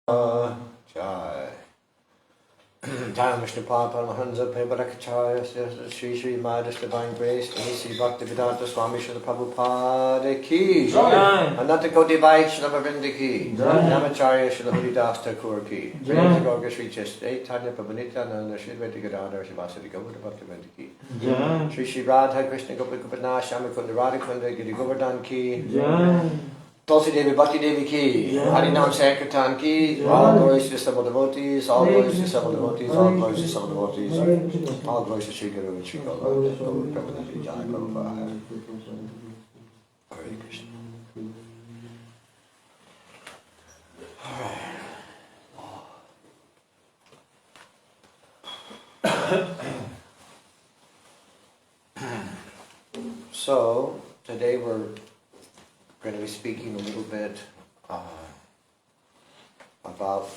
Jai. Jai Vishnu Papa Mahansa Pebarakacharya Sri Sri Madhus Divine Grace A.C. Bhaktivedanta Swami Srila Prabhupada Ki Ananta Koti Vai Srila Bhavinda Ki Namacharya Srila Haridas Thakur Ki Jai Gaura Sri Chaitanya Prabhupada Sri Vedigadara Sri Vasadi Gaura Bhaktivedanta Ki Sri Sri Radha Krishna Gopikupana Shamakunda Radhakunda Giri Govardhan Ki Tulsi Devi Bhakti Devi Ki, Harinam Sankirtan Ki, all glories to several devotees, all glories to several devotees, all glories to several devotees, all glories to Sri Guru and Sri Gaura, Gaura Prabhupada Jai Prabhupada. Hare Krishna. So, today we're going to be speaking a little bit about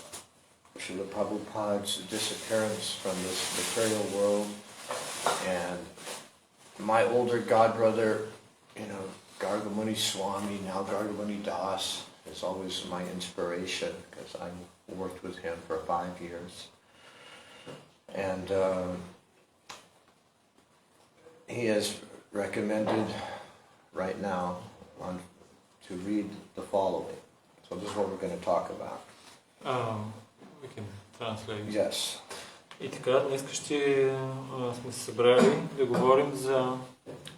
Srila Prabhupada's disappearance from this material world, and my older godbrother, Gargamuni Swami, now Gargamuni Das, is always my inspiration because I worked with him for 5 years, and he has recommended right now to read the following. So this is what we're going to talk about. We can translate. Yes. И така, днес ще сме се събрали да говорим за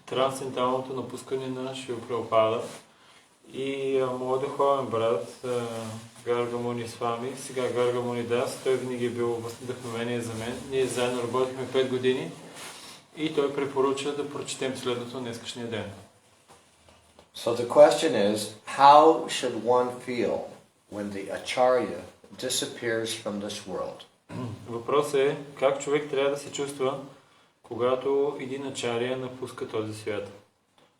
трансценденталното напускане на Шрила Прабхупада. И моят духовен брат Гаргамуни Свами, сега Гаргамуни Дас, той винаги е бил вдъхновение за мен. Ние заедно работихме 5 години и той препоръча да прочетем следното днескашния ден. So the question is, how should one feel when the acharya disappears from this world? Въпросът е, как човек трябва да се чувства, когато един ачаря напуска този свят.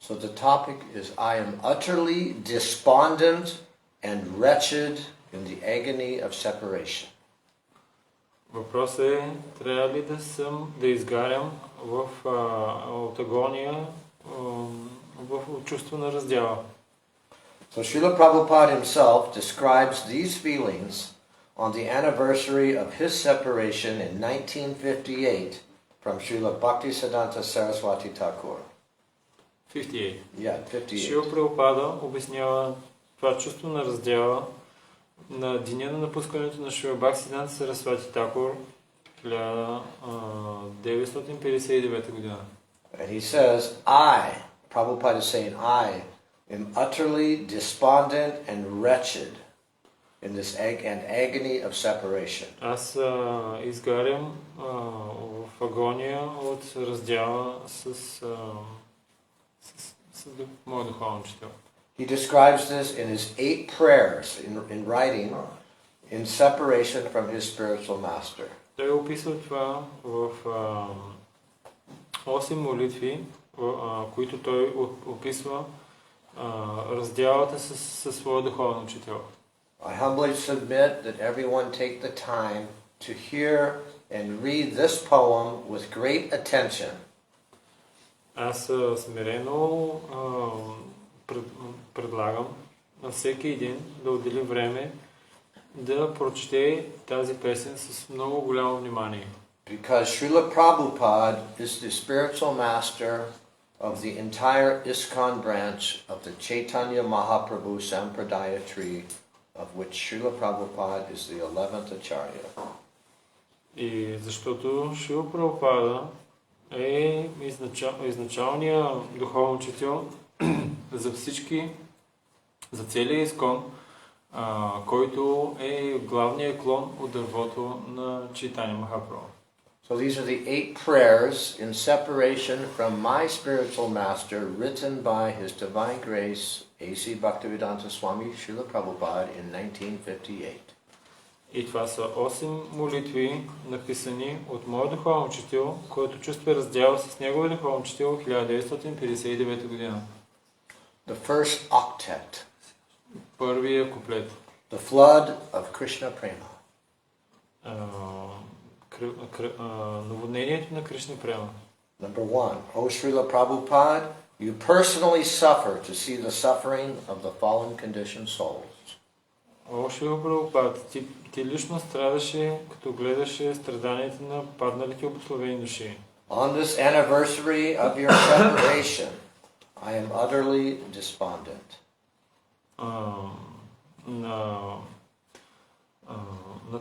So the topic is, I am utterly despondent and wretched in the agony of separation. Въпросът е, трябва ли да изгарям от агония, в чувство на раздяла. So Srila Prabhupada himself describes these feelings on the anniversary of his separation in 1958 from Srila Bhaktisiddhanta Saraswati Thakur. 58. Yeah, 58. Шрила Прабхупада обяснява това чувство на раздяла на деня на напускането на Шрила Бхактисиддханта Сарасвати Такур 1959 година. And he says, Prabhupada is saying, I am utterly despondent and wretched in this agony of separation. Аз изгарям в агония от раздяла с моя духовен учител. He describes this in his 8 prayers in writing in separation from his spiritual master. Той описва това в 8 молитви, които той описва раздялата със своя духовен учител. I humbly submit that everyone take the time to hear and read this poem with great attention. Аз смирено предлагам на всеки един да отдели време да прочете тази песен с много голямо внимание. Because Srila Prabhupada is the spiritual master of the entire ISKCON branch of the Chaitanya Mahaprabhu Sampradaya tree, of which Srila Prabhupada is the 11th Acharya. И защото Шрила Прабхупада е изначалният духовен учител за всички, за целия ИСКОН, който е главният клон от дървото на Чайтания Махапрабху. So these are the 8 prayers in separation from my spiritual master, written by His Divine Grace, A.C. Bhaktivedanta Swami Srila Prabhupada in 1958. И това са 8 молитви, написани от моят духовен учител, който чувства раздял с неговия духовен учител в 1959 година. The first octet. Първия куплет. The flood of Krishna Prema. Наводнението на Кришна Према. Number 1. O Srila Prabhupada, you personally suffer to see the suffering of the fallen conditioned souls. О, Шрила Прабхупада, ти Ти лично страдаше, като гледаше страданията на падналите обусловени души. On this anniversary of your separation, I am utterly despondent. На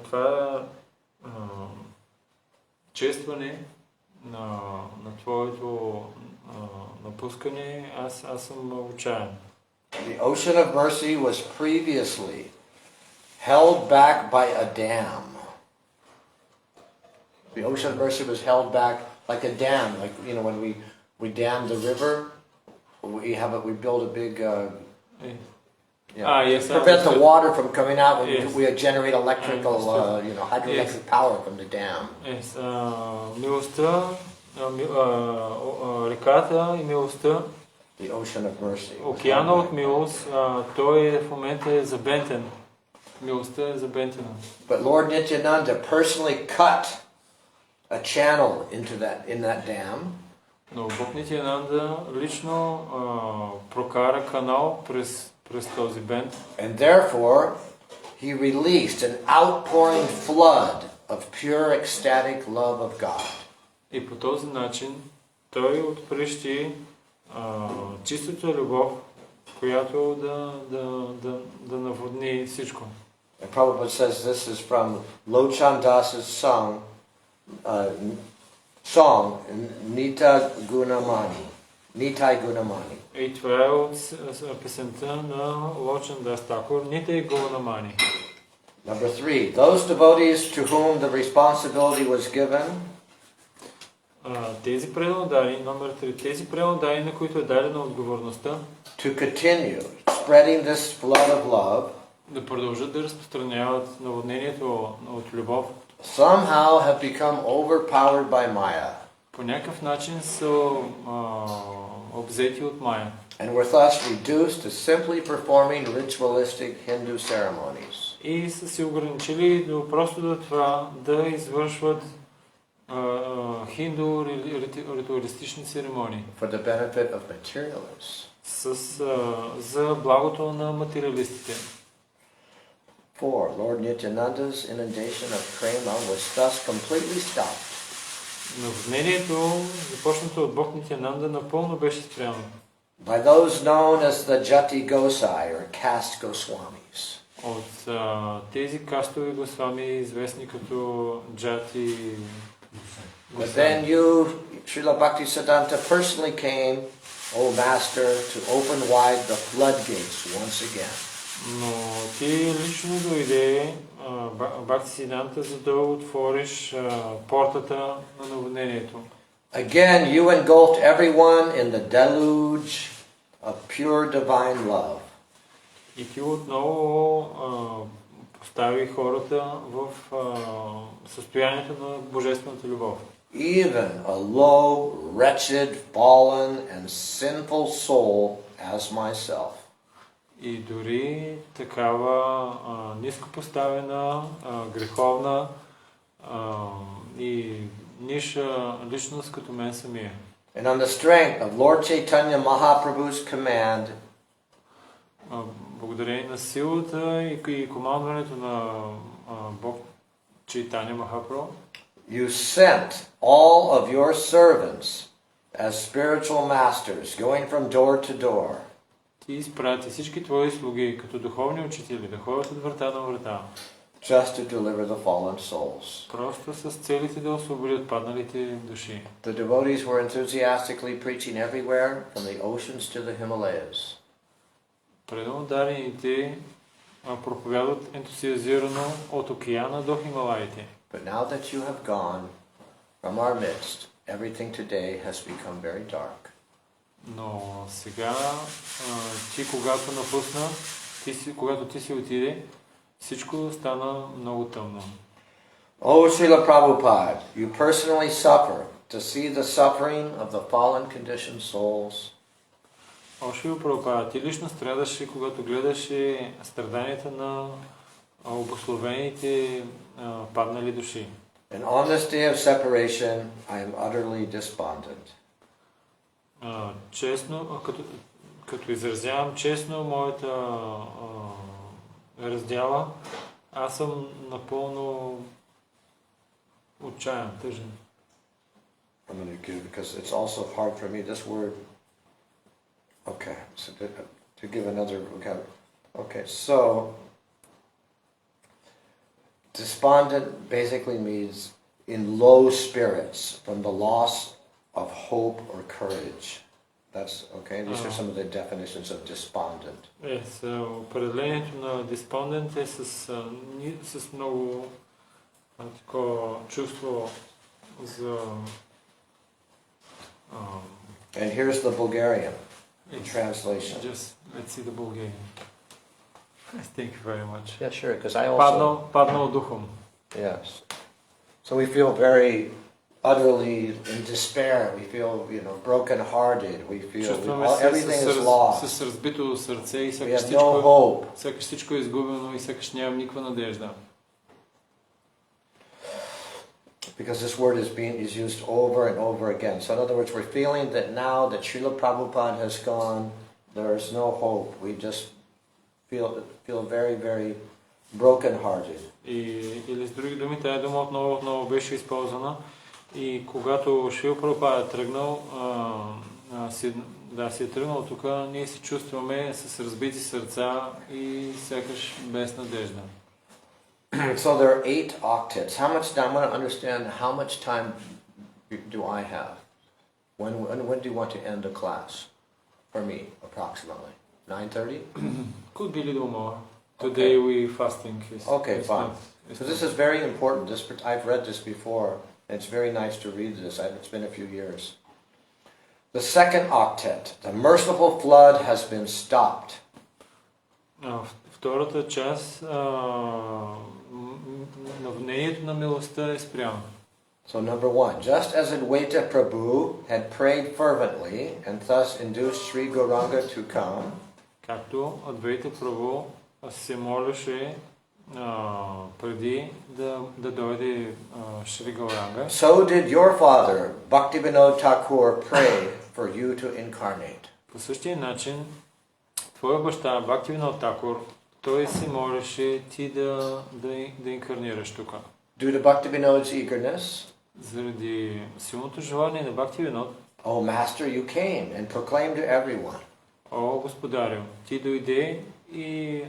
това честване на твоето напускане, аз съм отчаян. The ocean of mercy was previously held back by a dam. The ocean of mercy was held back like a dam, like when we dam the river, we build a big yes, prevent the water from coming out when yes. we generate electrical hydroelectric power from the dam. Yes, милостта, реката и милостта. The ocean of mercy. Океана от милост, той в момента е забентен. Милостта е забентена. But Lord Nityananda personally cut a channel in that dam. Но Бог Нитянанда лично прокара канал през този бент. And therefore, he released an outpouring flood of pure ecstatic love of God. И по този начин той отприщи чистата любов, която да наводни всичко. And Prabhupada says this is from Lochan Das's song Nita Gunamani. Nitai Gunamani. И това е от песента на Лочан Дас Такур, Нитай Gunamani. Number 3, those devotees to whom the responsibility was given, тези преданодари, номер 3, тези преданодари, на които е дадена отговорността, to continue spreading this flood of love, да продължат да разпространяват наводнението от любов, somehow have become overpowered by Maya. По някакъв начин са обзети от Майя. And were thus reduced to simply performing ritualistic Hindu ceremonies. И са се ограничили просто до това да извършват хинду ритуалистични церемонии. For the benefit of materialists. За благото на материалистите. 4. Lord Nityananda's inundation of prema was thus completely stopped. Наводнението, започнато от Бог Нитянанда, напълно беше спряно. By those known as the Jati Gosai or caste Goswamis. От тези кастови госвами, известни като Джати. But then you, Srila Bhaktisiddhanta, personally came, O Master, to open wide the floodgates once again. Но ти лично дойде, Бхактисиданта, за да отвориш портата на наводнението. Again, you engulfed everyone in the deluge of pure divine love. И ти отново постави хората в състоянието на божествената любов. Even a low, wretched, fallen, and sinful soul as myself. И дори такава ниско поставена, греховна и ниша личност като мен самия. And on the strength of Lord Chaitanya Mahaprabhu's command, благодарение на силата и командването на Бог Чайтаня Махапрабху, you sent all of your servants as spiritual masters, going from door to door. Ти изпрати всички твои слуги като духовни учители да ходят от врата на врата. Just to deliver the fallen souls. Просто с целите да освободят падналите души. The devotees were enthusiastically preaching everywhere, from the oceans to the Himalayas. Преданодарените проповядват ентусиазирано от океана до Хималаите. But now that you have gone from our midst, everything today has become very dark. Но сега, ти когато напусна, когато ти си отиде, всичко стана много тъмно. Oh, Srila Prabhupada, you personally suffer to see the suffering of the fallen conditioned souls. О, Шрила Прабхупада, ти лично страдаше, когато гледаше страданията на обусловените паднали души. And on this day of separation, I am utterly despondent. Честно, като изразявам честно моята раздяла, Аз съм напълно отчаян, тъжен. I'm going to give, because it's also hard for me, this word. Okay, so to give another vocabulary. Okay, so despondent basically means in low spirits from the loss of hope or courage. That's okay. These are some of the definitions of despondent. Определението на despondent е с много такова чувство за. And here's the Bulgarian translation. Just let's see the Bulgarian. Thank you very much. Yeah, sure. Because I also паднал духом. Yes. So we feel very utterly in despair. We feel, broken-hearted. We feel everything is lost. С разбито сърце и we have no hope. Всичко е изгубено и сякаш нямам никаква надежда. Because this word is used over and over again. So in other words, we're feeling that now that Srila Prabhupada has gone, there is no hope. We just feel very, very broken-hearted. Или с други думи, тая дума отново беше използвана. И когато Шрила Прабхупада е тръгнал, си е тръгнал тук, ние се чувстваме с разбити сърца и сякаш без надежда. So there are 8 octaves. How much time? I want to understand how much time do I have? When do you want to end the class? For me, approximately 9:30. Could be a little more. Today we fasting. Okay, fine. So this is very important. I've read this before. It's very nice to read this. It's been a few years. The second octet. The merciful flood has been stopped. Втората част, наводнението на милостта е спряно. So number 1, just as Advaita Prabhu had prayed fervently and thus induced Sri Gauranga to come. Както Адвайта Прабху се молеше преди да дойде Шри Гауранга. So did your father, Bhaktivinoda Thakur, pray for you to incarnate. По същия начин, твоя баща Бхактивинод Такур, той се молеше ти да инкарнираш тук. Due to Bhaktivinoda's eagerness, заради силното желание на Бхактивинод, Oh Master, you came and proclaimed to everyone. О Господарю, ти дойде и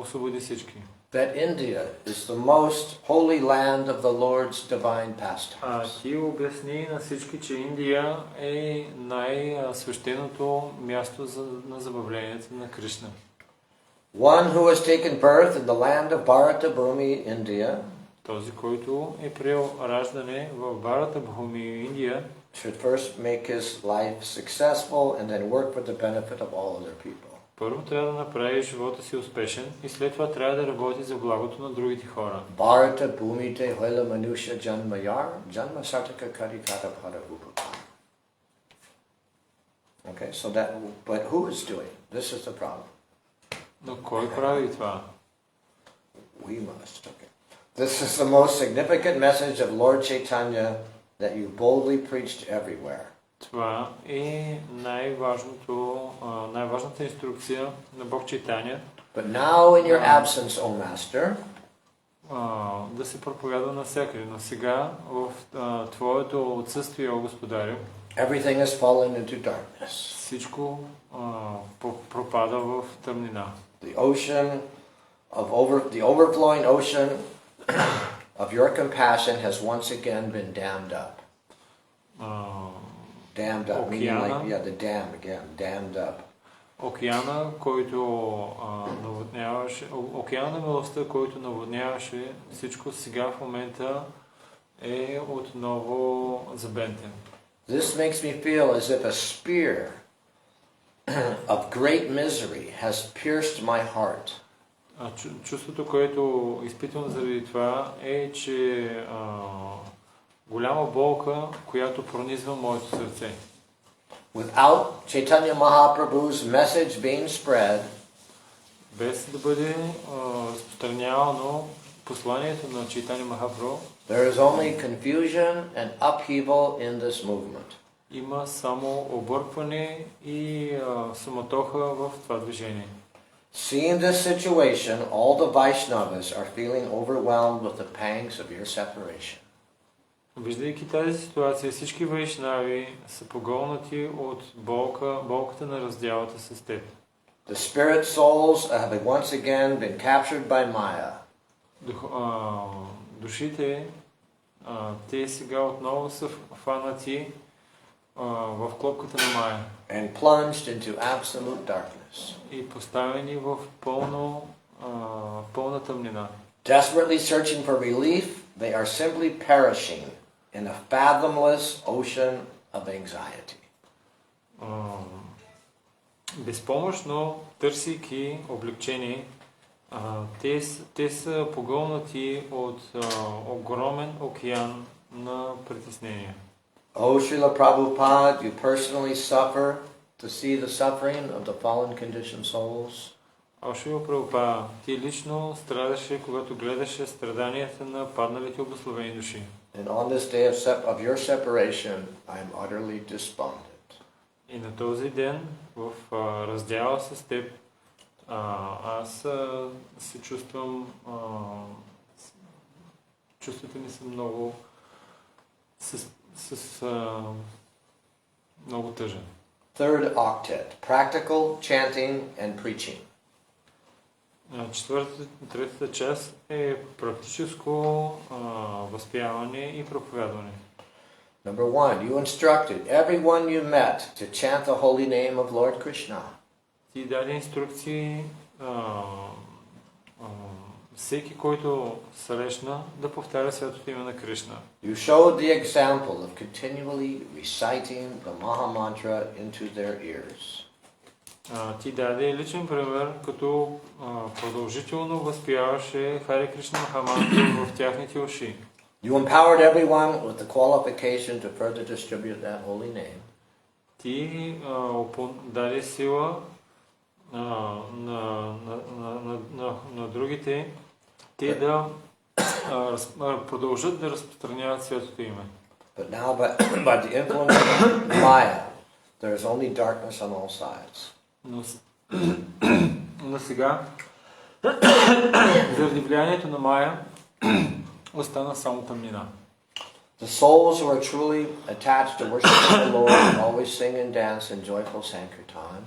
освободи всички. That India is the most holy land of the Lord's divine pastimes. Ти обясни на всички, че Индия е най-свещеното място на забавленията на Кришна. One who has taken birth in the land of Bharata Bhumi, India, този, който е приел раждане в Бхарата Бхуми, Индия, should first make his life successful and then work for the benefit of all other people. Първо трябва да направи живота си успешен и след това трябва да работи за благото на другите хора. Bharata Bhumite Hoila Manusha Janmayar Janma Sartaka Karikata Parabhupa. Okay, so but who is doing? This is the problem. Но кой прави това? We must. Okay. This is the most significant message of Lord Chaitanya that you boldly preached everywhere. Това е най-важната инструкция на Бог Чайтаня. But now in your absence, O Master, да се проповядва навсякъде, но сега в твоето отсъствие, о Господарю, everything has fallen into darkness. Всичко пропада в тъмнина. The overflowing ocean of your compassion has once again been dammed up. Dammed up, meaning like, the dam again, dammed up. Океана, който наводняваше, океана на милостта, който наводняваше всичко, сега в момента е отново забентен. This makes me feel as if a spear of great misery has pierced my heart. Чувството, което изпитвам заради това е, че голяма болка, която пронизва моето сърце. Without Chaitanya Mahaprabhu's message being spread, без да бъде разпространявано посланието на Чайтаня Махапрабху, there is only confusion and upheaval in this movement. Има само объркване и суматоха в това движение. Seeing this situation, all the Vaishnavas are feeling overwhelmed with the pangs of your separation. Виждайки тази ситуация, всички вайшнави са погълнати от болката на раздялата с теб. The spirit souls have once again been captured by Maya. Душите, те сега отново са фанати в клопката на Майя. And plunged into absolute darkness. И поставени в пълна тъмнина. Desperately searching for relief, they are simply perishing in a fathomless ocean of anxiety. Безпомощно, търсейки облегчение, те са погълнати от огромен океан на притеснения. Oh, Srila Prabhupada, you personally suffer to see the suffering of the fallen conditioned souls. Шрила Прабхупада, ти лично страдаше, когато гледаше страданията на падналите обусловени души. And on this day of your separation, I am utterly despondent. И на този ден, в раздяла с теб, аз се чувствам, чувствата ми са много много тъжен. Third octet, practical chanting and preaching. Третата част е практическо възпяване и проповядване. Number 1, you instructed everyone you met to chant the holy name of Lord Krishna. Ти даде инструкции всеки, който срещна, да повтаря святото име на Кришна. You showed the example of continually reciting the Maha Mantra into their ears. Ти даде личен пример, като продължително възпяваше Харе Кришна Махамантра в тяхните уши. You empowered everyone with the qualification to further distribute that holy name. Ти даде сила на другите, те да продължат да разпространяват святото име. But now, by the influence of Maya, there is only darkness on all sides. Но сега, заради влиянието на Майя, остана само тъмнина. The souls who are truly attached to worshiping the Lord always sing and dance in joyful sankirtan.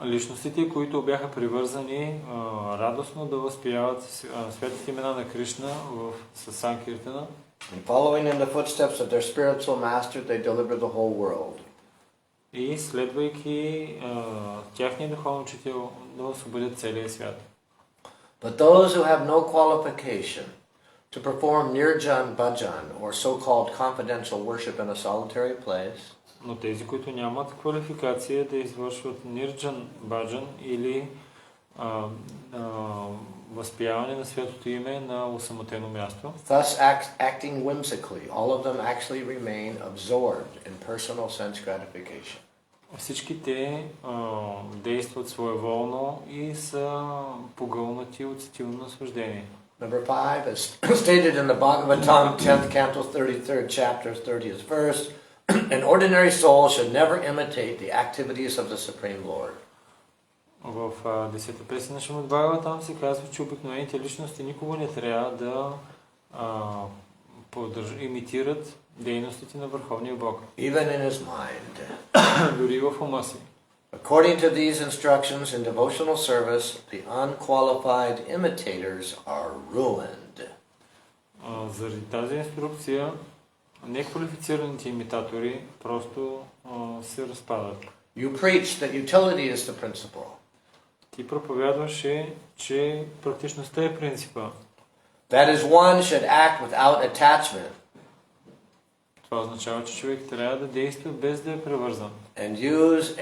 Личностите, които бяха привързани радостно да възпяват светите имена на Кришна с санкиртана. And following in the footsteps of their spiritual master, they deliver the whole world. И следвайки тяхния духовен учител, да освободят целия свят. But those who have no qualification to perform nirjan bhajan, or so-called confidential worship in a solitary place, но тези, които нямат квалификация да извършват нирджан баджан или възпяване на святото име на усамотено място, thus acting whimsically, all of them actually remain absorbed in personal sense gratification. Всички те действат своеволно и са погълнати от сетивно наслаждение. Number 5, as stated in the Bhagavatam, 10th canto, 33rd chapter, 30th verse, an ordinary soul should never imitate the activities of the Supreme Lord. В 10-та песен на Шримад Бхагаватам се казва, че обикновените личности никога не трябва да имитират дейностите на Върховния Бог. Even in his mind. Дори в ума си. According to these instructions in devotional service, the unqualified imitators are ruined. Заради тази инструкция, неквалифицираните имитатори просто се разпадат. You preach that utility is the principle. Ти проповядваше, че практичността е принципа. That is, one should act without attachment. Това означава, че човек трябва да действа без да е превързан. And use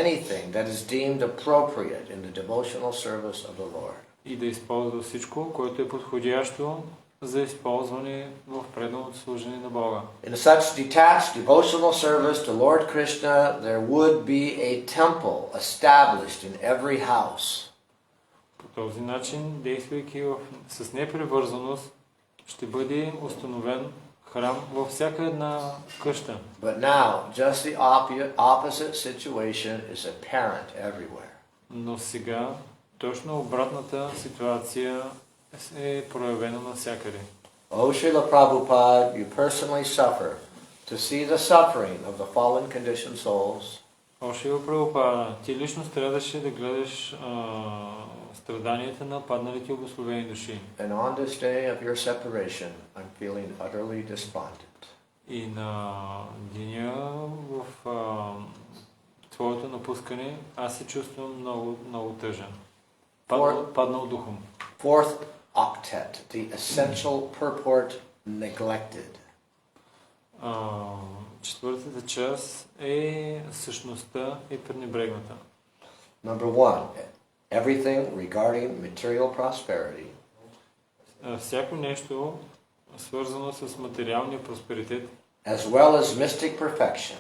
anything that is deemed appropriate in the devotional service of the Lord. И да използва всичко, което е подходящо за използване в преданото служение на Бога. In such detached devotional service to Lord Krishna, there would be a temple established in every house. По този начин, действайки с непревързаност, ще бъде установен храм във всяка една къща. But now, just the opposite situation is apparent everywhere. Но сега точно обратната ситуация е проявена навсякъде. Oh, Srila Prabhupada, you personally suffer to see the suffering of the fallen conditioned souls. О, Шрила Прабхупада, ти лично страдаше да гледаш страданията на падналите обусловени души. And on this day of your separation, I'm feeling utterly despondent. И на деня в твоето напускане, аз се чувствам много, много тъжен. Паднал духом. Fourth octet, the essential purport neglected. Четвъртата част е същността и пренебрегната. Number 1, everything regarding material prosperity. Всяко нещо свързано с материалния просперитет, as well as mystic perfection,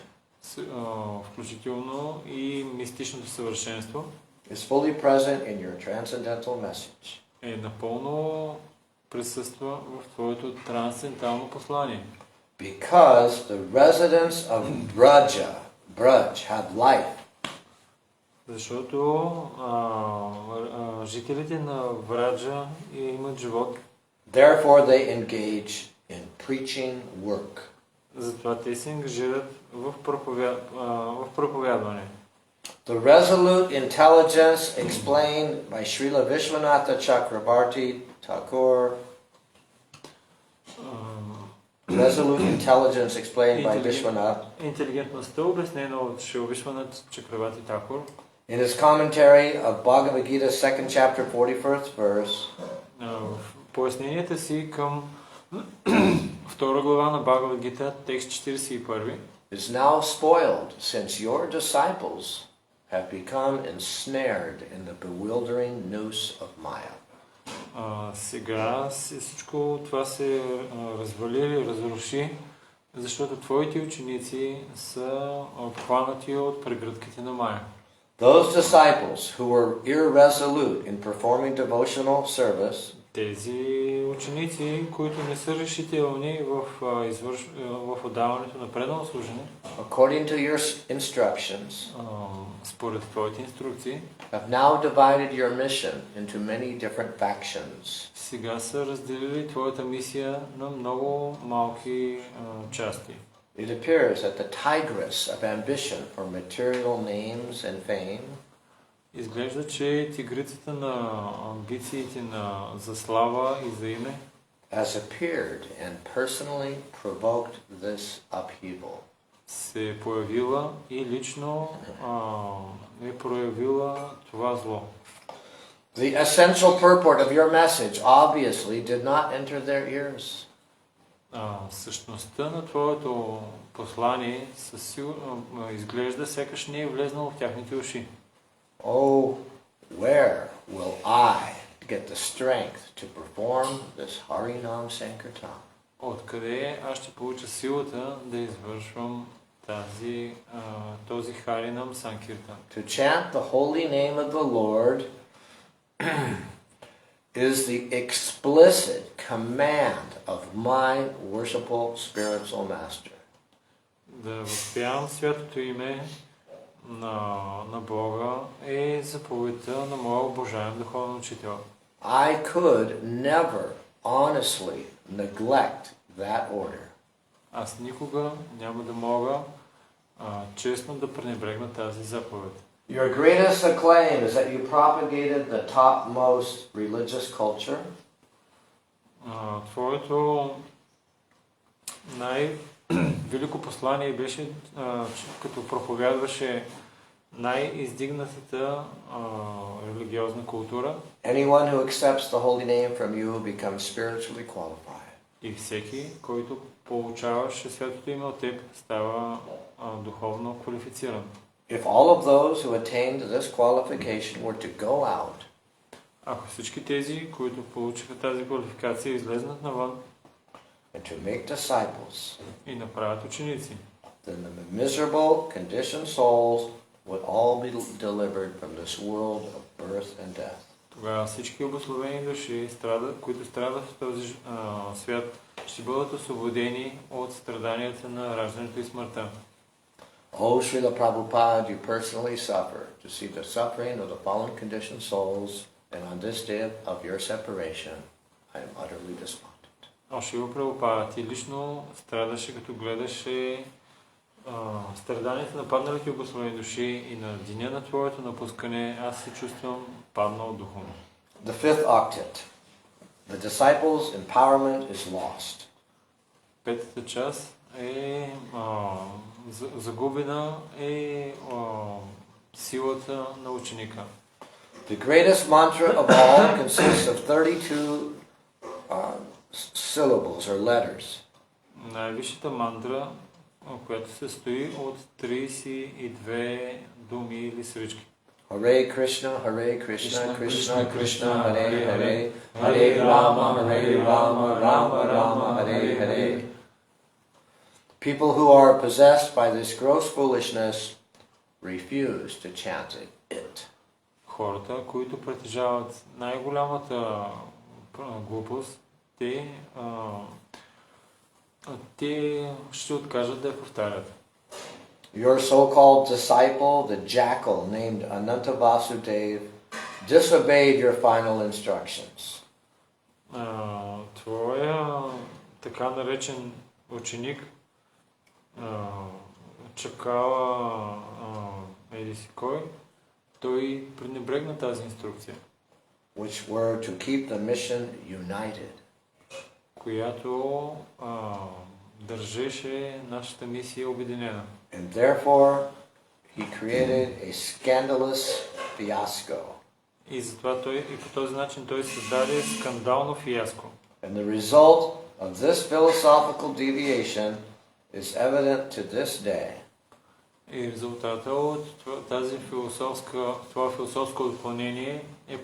включително и мистичното съвършенство, is fully present in your transcendental message. Е напълно присъства в твоето трансцендентално послание. Because the residents of Braj had life. Защото жителите на Враджа имат живот. Therefore they engage in preaching work. Затова те се ангажират в проповядване. The resolute intelligence explained by Srila Vishwanatha Chakrabarti Thakur. Resolute intelligence explained by Vishwanath. Интелигентността обяснена от Шрила Вишванат Чакрабарти Такур. In his commentary of Bhagavad Gita, 2nd chapter, 41st verse. В поясненията си към втора глава на Бхагавад Гита, текст 41. Is now spoiled since your disciples have become ensnared in the bewildering noose of Maya. Сега всичко това се развали или разруши, защото твоите ученици са обхванати от прегръдките на Майя. Those disciples who were irresolute in performing devotional service, тези ученици, които не са решителни в отдаването на предано служене, according to your instructions, според твоите инструкции, have now divided your mission into many different factions. Сега са разделили твоята мисия на много малки части. It appears that the tigress of ambition for material names and fame, изглежда, че тигрицата на амбициите за слава и за име has appeared and personally provoked this upheaval. се е появила и лично е проявила това зло. The essential purport of your message obviously did not enter their ears. Същността на твоето послание изглежда сякаш не е влезнало в тяхните уши. Oh, where will I get the strength to perform this Harinam Sankirtan? Откъде аз ще получа силата да извършвам този Харинам Санкиртан? To chant the holy name of the Lord is the explicit command of my worshipful spiritual master. Да възпявам святото име на Бога е заповедта на моя обожаем духовен учител. I could never honestly neglect that order. Аз никога няма да мога честно да пренебрегна тази заповед. Your greatest acclaim is that you propagated the topmost religious culture. Твоето най-велико послание беше, като проповядваше най-издигнатата религиозна култура. Anyone who accepts the holy name from you becomes spiritually qualified. И всеки, който получаваше святото име от теб, става духовно квалифициран. If all of those who attained this qualification were to go out, ако всички тези, които получиха тази квалификация, излезнат навън and to make disciples, и направят ученици, then the miserable conditioned souls would all be delivered from this world of birth and death. Тогава всички обусловени души, които страдат в този свят, ще бъдат освободени от страданията на раждането и смъртта. Oh, Srila Prabhupada, you personally suffer to see the suffering of the fallen conditioned souls, and on this day of your separation, I am utterly despondent. О, Шрила Прабхупада, ти лично страдаше, като гледаше страданията на падналите обословени души и на деня на твоето напускане, аз се чувствам паднал духовно. The fifth octet. The disciples' empowerment is lost. Петата част е загубена силата на ученика. The greatest mantra of all consists of 32 syllables or letters. Най-висшата мантра, която се състои от 32 думи или сръчки. Hare Krishna, Krishna Krishna, Hare Hare, Hare Rama, Rama Rama, Hare Hare. People who are possessed by this gross foolishness refuse to chant it. Хората, които притежават най-голямата глупост, те ще откажат да я повтарят. Your so-called disciple, the jackal named Ananta Vasudev, disobeyed your final instructions. Твоя така наречен ученик, чакала еди си кой, той пренебрегна тази инструкция. Which were to keep the mission united. Която държеше нашата мисия обединена. And therefore, he created a scandalous fiasco. И затова и по този начин той създаде скандално фиаско. And the result of this philosophical deviation is evident to this day. И резултата от това философско отклонение е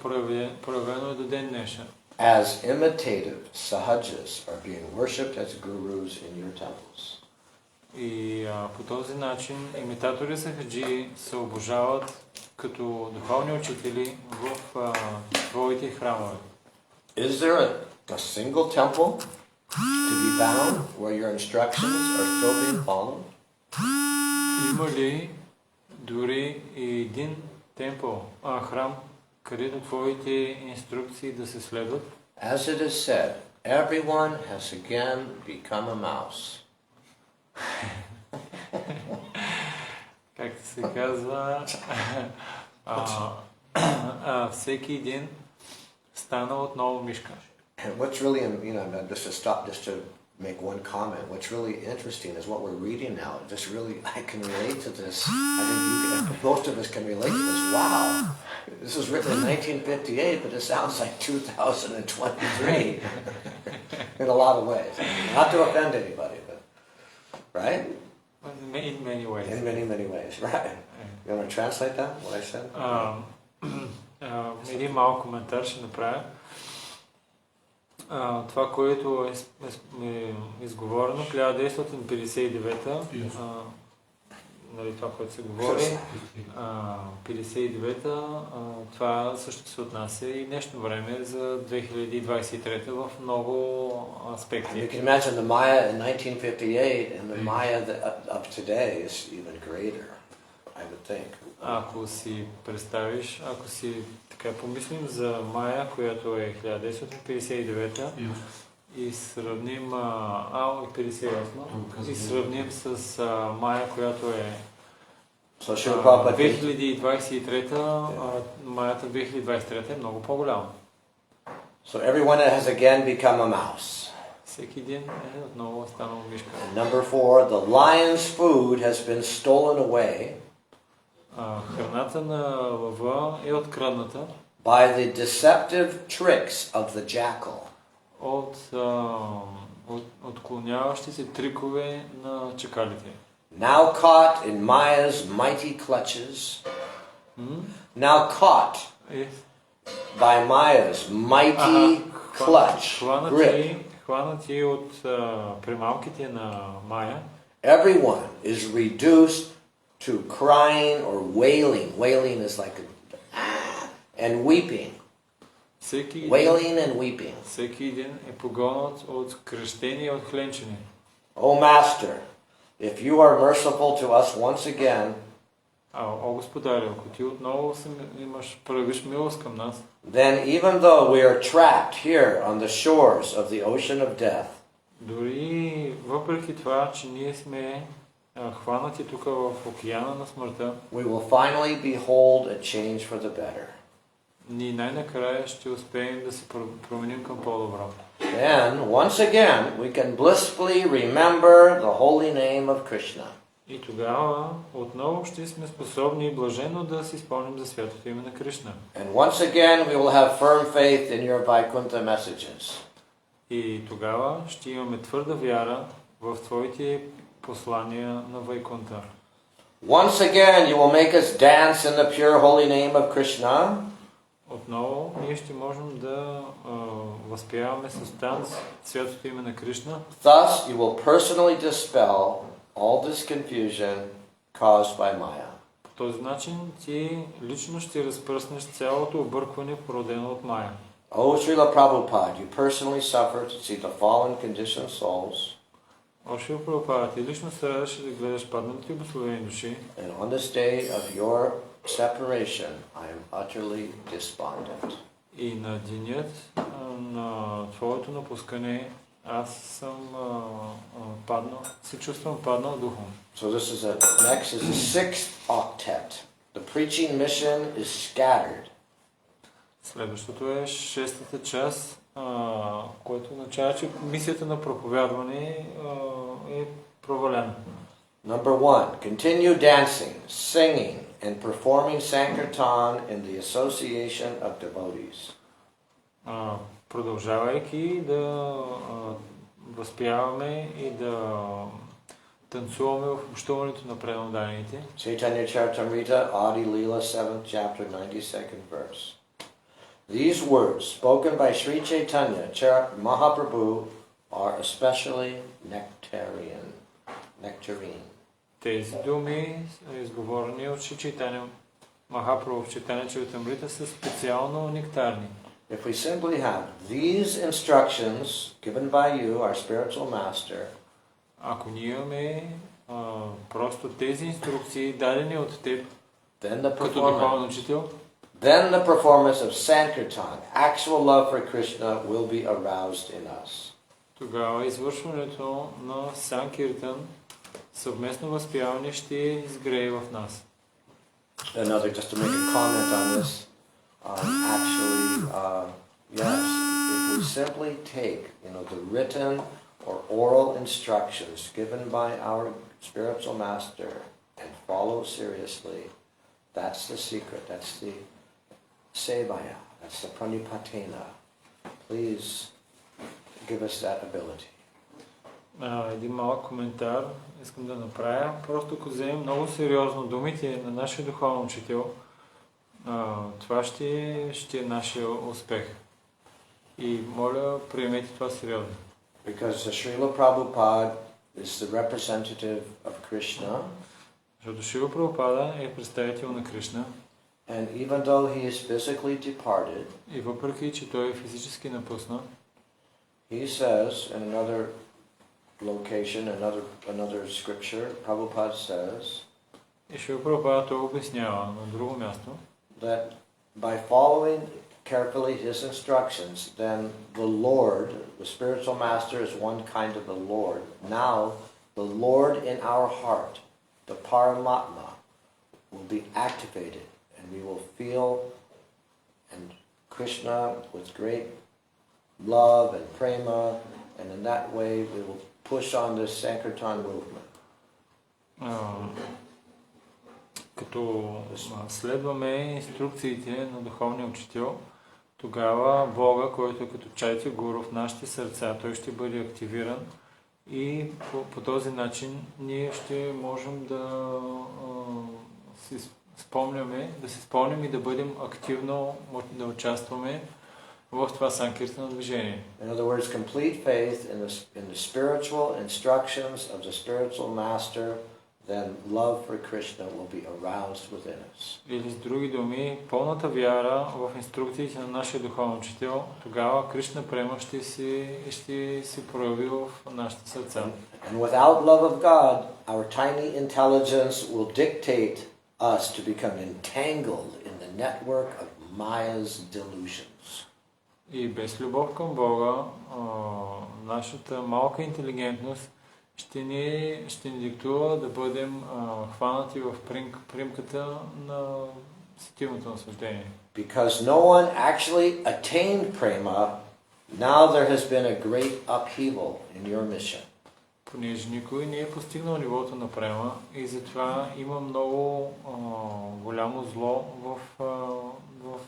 проявено и до ден днешен. As imitative sahajas are being worshipped as gurus in your temples. И по този начин имитатори сахаджи се обожават като духовни учители в твоите храмове. Is there a single temple to be found where your instructions are still being followed? Има ли дори и един темпъл, храм, където твоите инструкции да се следват? As it is said, everyone has again become a mouse. Както се казва, всеки един стана отново мишка. And what's really, just to make one comment, what's really interesting is what we're reading now. Just really, I can relate to this. I think most of us can relate to this. Wow, this was written in 1958, but it sounds like 2023 in a lot of ways. Not to offend anybody, but right? In many ways. In many ways, right? You want to translate that? What I said? Един малък коментар ще направя. Това, което е изговорено, 1959-та, нали, това, което се говори, 59-та, това също се отнася и днешно време за 2023-та в много аспекти. You can imagine the Maya in 1958 and the Maya of today is even greater, I would think. Ако си представиш, ако си така помислим за Майя, която е 1959-та и сравним 58-та и сравним с Майя, която е 2023-та, Майята 2023-та е много по-голяма. So everyone has again become a mouse. Всеки един е отново станал мишка. Number 4, the lion's food has been stolen away. Храната на лъва е открадната by the deceptive tricks of the jackal. От отклоняващите трикове на чакалите. Now caught in Maya's mighty clutches. Now caught by Maya's mighty clutch. Grip. Хванати от прималките на Майя. Everyone is reduced to crying or wailing. Wailing is like and weeping. Wailing and weeping. Всеки един е погонат от крещение и от хленчене. O Master, if you are merciful to us once again, О Господарю, ако ти отново проявиш милост към нас, then even though we are trapped here on the shores of the ocean of death, дори въпреки това, че ние сме хванати тук в океана на смъртта, we will finally behold a change for the better. Ние най-накрая ще успеем да се променим към по-добро. Then, once again, we can blissfully remember the holy name of Krishna. И тогава отново ще сме способни блаженно да си спомним за святото име на Кришна. And once again, we will have firm faith in your Vaikuntha messages. И тогава ще имаме твърда вяра в твоите послания на Вайкунта. Once again, you will make us dance in the pure holy name of Krishna. Отново ние ще можем да възпяваме с танц святото име на Кришна. Thus, you will personally dispel all this confusion caused by Maya. По този начин ти лично ще разпръснеш цялото объркване, породено от Мая. O Srila Prabhupada, you personally suffer to see the fallen conditioned souls. О Шрила Прабхупада, ти лично страдаше да гледаш падналите обусловени души. And on this day of your separation, I am utterly despondent. И на денят на твоето напускане аз съм паднал, се чувствам паднал духом. So this is next is the 6th octet. The preaching mission is scattered. Следващото е шестата част, което означава, че мисията на проповядване е провалена. Number 1, continue dancing, singing, and performing Sankirtan in the association of devotees. Продължавайки да възпяваме и да танцуваме в общуването на преданните. Chaitanya Charitamrita, Adi Leela, 7th chapter, 92nd verse. These words spoken by Sri Chaitanya Mahaprabhu are especially nectarine. Тези думи, изговорени от Шри Чайтаня Махапрабху в Чайтаня Чаритамрита, са специално нектарни. If we simply have these instructions given by you, our spiritual master, ако ние имаме просто тези инструкции, дадени от теб, като духовен учител, then the performance of Sankirtan, actual love for Krishna, will be aroused in us. Тогава извършването на Санкиртан, съвместно възпяване, ще изгрее в нас. Another, just to make a comment on this, actually, yes, if we simply take, the written or oral instructions given by our spiritual master and follow seriously, that's the secret, that's the sevaya, that's the pranipatena. Please give us that ability. Един малък коментар искам да направя. Просто ако вземем много сериозно думите на нашия духовен учител, това ще е нашия успех. И моля, приемете това сериозно. Because Srila Prabhupada is the representative of Krishna. Защото Шрила Прабхупада е представител на Кришна. And even though he is physically departed, и въпреки че той е физически напусна, he says in another location, another scripture, Prabhupada says, и Шрила Прабхупада той обяснява на друго място, that by following carefully his instructions, then the Lord, the spiritual master is one kind of the Lord. Now, the Lord in our heart, the Paramatma, will be activated, and we will feel and Krishna with great love and prema, and in that way we will push on this Sankirtan movement. Като следваме инструкциите на духовния учител, тогава Бога, който е като чайти гуру в нашите сърца, той ще бъде активиран и по този начин ние ще можем да си спомним и да бъдем активно, да участваме в това санкиртано движение. In other words, complete faith in the spiritual instructions of the spiritual master then love for Krishna will be aroused within us. Или с други думи, пълната вяра в инструкциите на нашия духовен учител, тогава Кришна према ще си прояви в нашите сърца. And without love of God, our tiny intelligence will dictate us to become entangled in the network of Maya's delusions. И без любов към Бога, нашата малка интелигентност ще ни диктува да бъдем хванати в примката на сетивното наслаждение. Because no one actually attained prema, now there has been a great upheaval in your mission. Понеже никой не е постигнал нивото на према и затова има много голямо зло в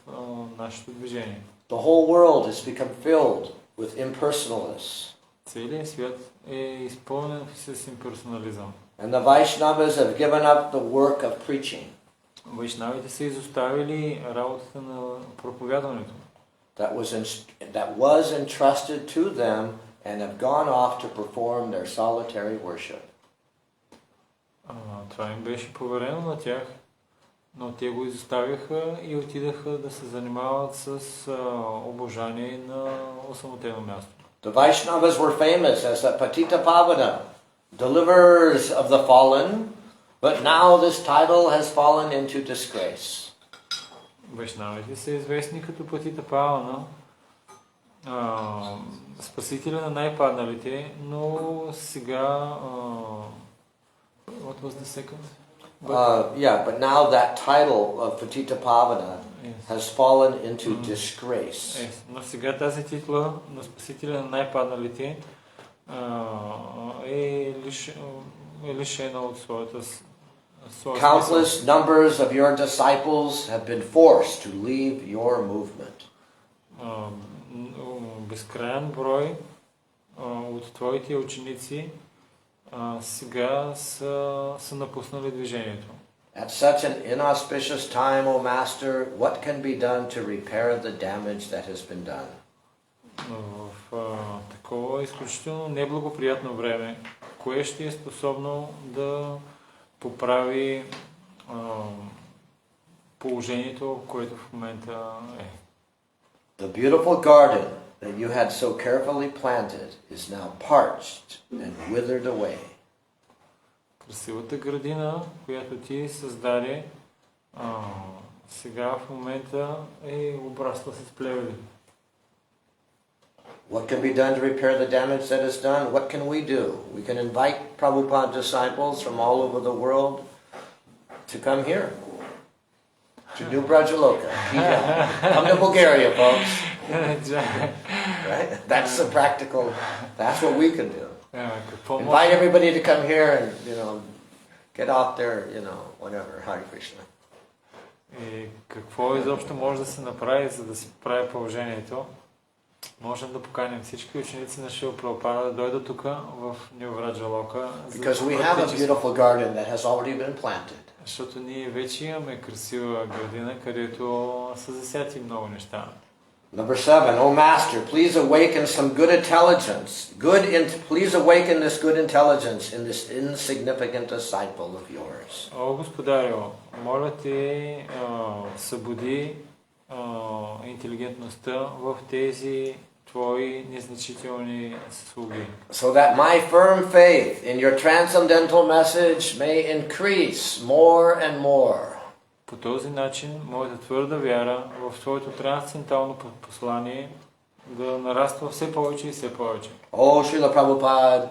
нашето движение. The whole world has become filled with impersonalists. Целият свят е изпълнен с имперсонализъм. And the Vaishnavas have given up the work of preaching. Вайшнавите са изоставили работата на проповядването. That was entrusted to them and have gone off to perform their solitary worship. Това им беше поверено на тях, но те го изоставяха и отидаха да се занимават с обожание на осамотено място. The Vaishnavas were famous as the Patita Pavana, deliverers of the fallen, but now this title has fallen into disgrace. Вайшнавите са известни като Патита Павана, спасителя на най-падналите, но сега... What was the second? But now that title of Patita Pavana has fallen into disgrace. Но сега тази титла на спасителя на най-падналите е лишена от своята Countless numbers of your disciples have been forced to leave your movement. Безкрайен брой от твоите ученици сега са напуснали движението. At such an inauspicious time, O Master, what can be done to repair the damage that has been done? В такова изключително неблагоприятно време, кое ще е способно да поправи положението, което в момента е? The beautiful garden that you had so carefully planted is now parched and withered away. Красивата градина, която ти създаде, сега в момента е обрасла с плевели. What can be done to repair the damage that is done? What can we do? We can invite Prabhupada disciples from all over the world to come here. To New Brajaloka. Come to Bulgaria, folks. Right? That's the practical, that's what we can do. Invite everybody to come here and, get off their, whatever, Hare Krishna. И какво изобщо може да се направи, за да се поправи положението? Можем да поканим всички ученици на Шрила Прабхупада да дойдат тук в Ню Браджалока. Because we have a beautiful garden that has already been planted. Защото ние вече имаме красива градина, където са засяти много неща. Number 7, O Master, please awaken some good intelligence. Please awaken this good intelligence in this insignificant disciple of yours. О, Господарю, моля те, събуди интелигентността в тези твои незначителни слуги. So that my firm faith in your transcendental message may increase more and more. По този начин, моята твърда вяра в твоето трансцендентално послание да нараства все повече и все повече. Oh, Srila Prabhupada,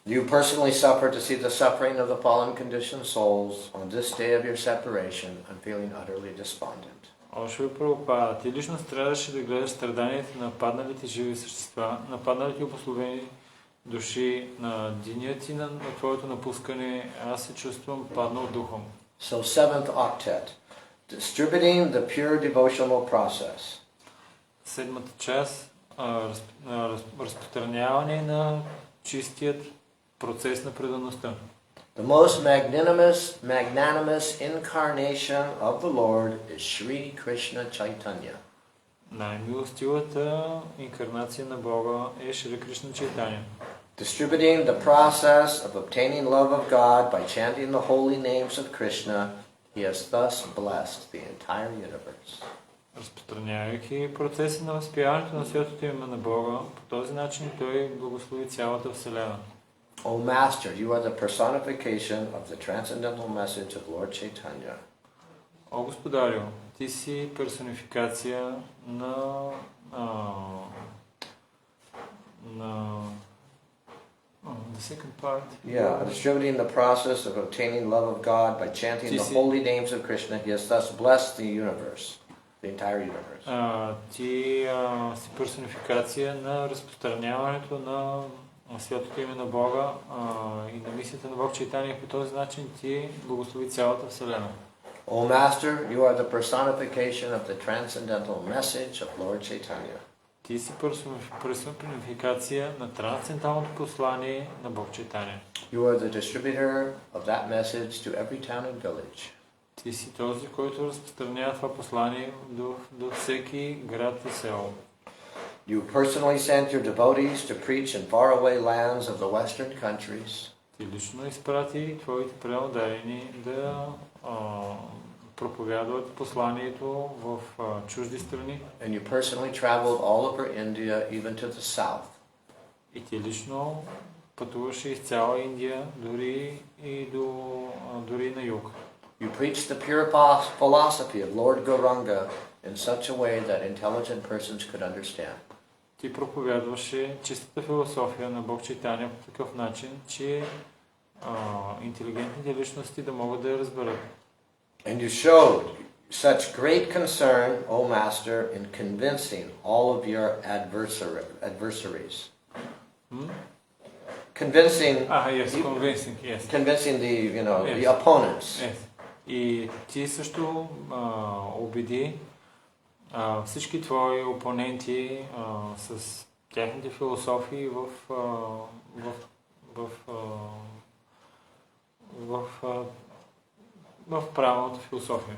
you personally suffer to see the suffering of the fallen conditioned souls on this day of your separation. I'm feeling utterly despondent. О, Шрила Прабхупада, ти лично страдаше да гледаш страданията на падналите живи същества, на падналите обусловени души, на деня ти на твоето напускане. Аз се чувствам паднал духом. So 7th octet, distributing the pure devotional process. Седмата част, разпространяване на чистият процес на предаността. The most magnanimous incarnation of the Lord is Shri Krishna Chaitanya. Най-милостивата инкарнация на Бога е Шри Кришна Чайтаня. Distributing the process of obtaining love of God by chanting the holy names of Krishna, he has thus blessed the entire universe. Разпространявайки процеса на възпяването на святото име на Бога, по този начин той благослови цялата Вселена. O Master, you are the personification of the transcendental message of Lord Chaitanya. О Господарю, ти си персонификация на the second part. Yeah, distributing the process of obtaining love of God by chanting the holy names of Krishna, he has thus blessed the universe, the entire universe. Ти си персонификация на разпространяването на святото име на Бога и на мисията на Бог Чайтания. По този начин ти благослови цялата Вселена. O Master, you are the personification of the transcendental message of Lord Chaitanya. Ти си персонификация на трансценденталното послание на Бог Чайтания. You are the distributor of that message to every town and village. Ти си този, който разпространява това послание до всеки град и село. You personally sent your devotees to preach in faraway lands of the Western countries. Ти лично изпрати твоите преданни да проповядват посланието в чужди страни. And you personally traveled all over India, even to the south. И ти лично пътуваше из цяла Индия, дори на юг. You preached the pure philosophy of Lord Gauranga in such a way that intelligent persons could understand. Ти проповядваше чистата философия на Бог Чайтания по такъв начин, че интелигентните личности да могат да я разберат. And you showed such great concern, O Master, in convincing all of your adversaries. Convincing. Convincing the opponents. Yes. И ти също убеди всички твои опоненти с тяхните философии в правилната философия.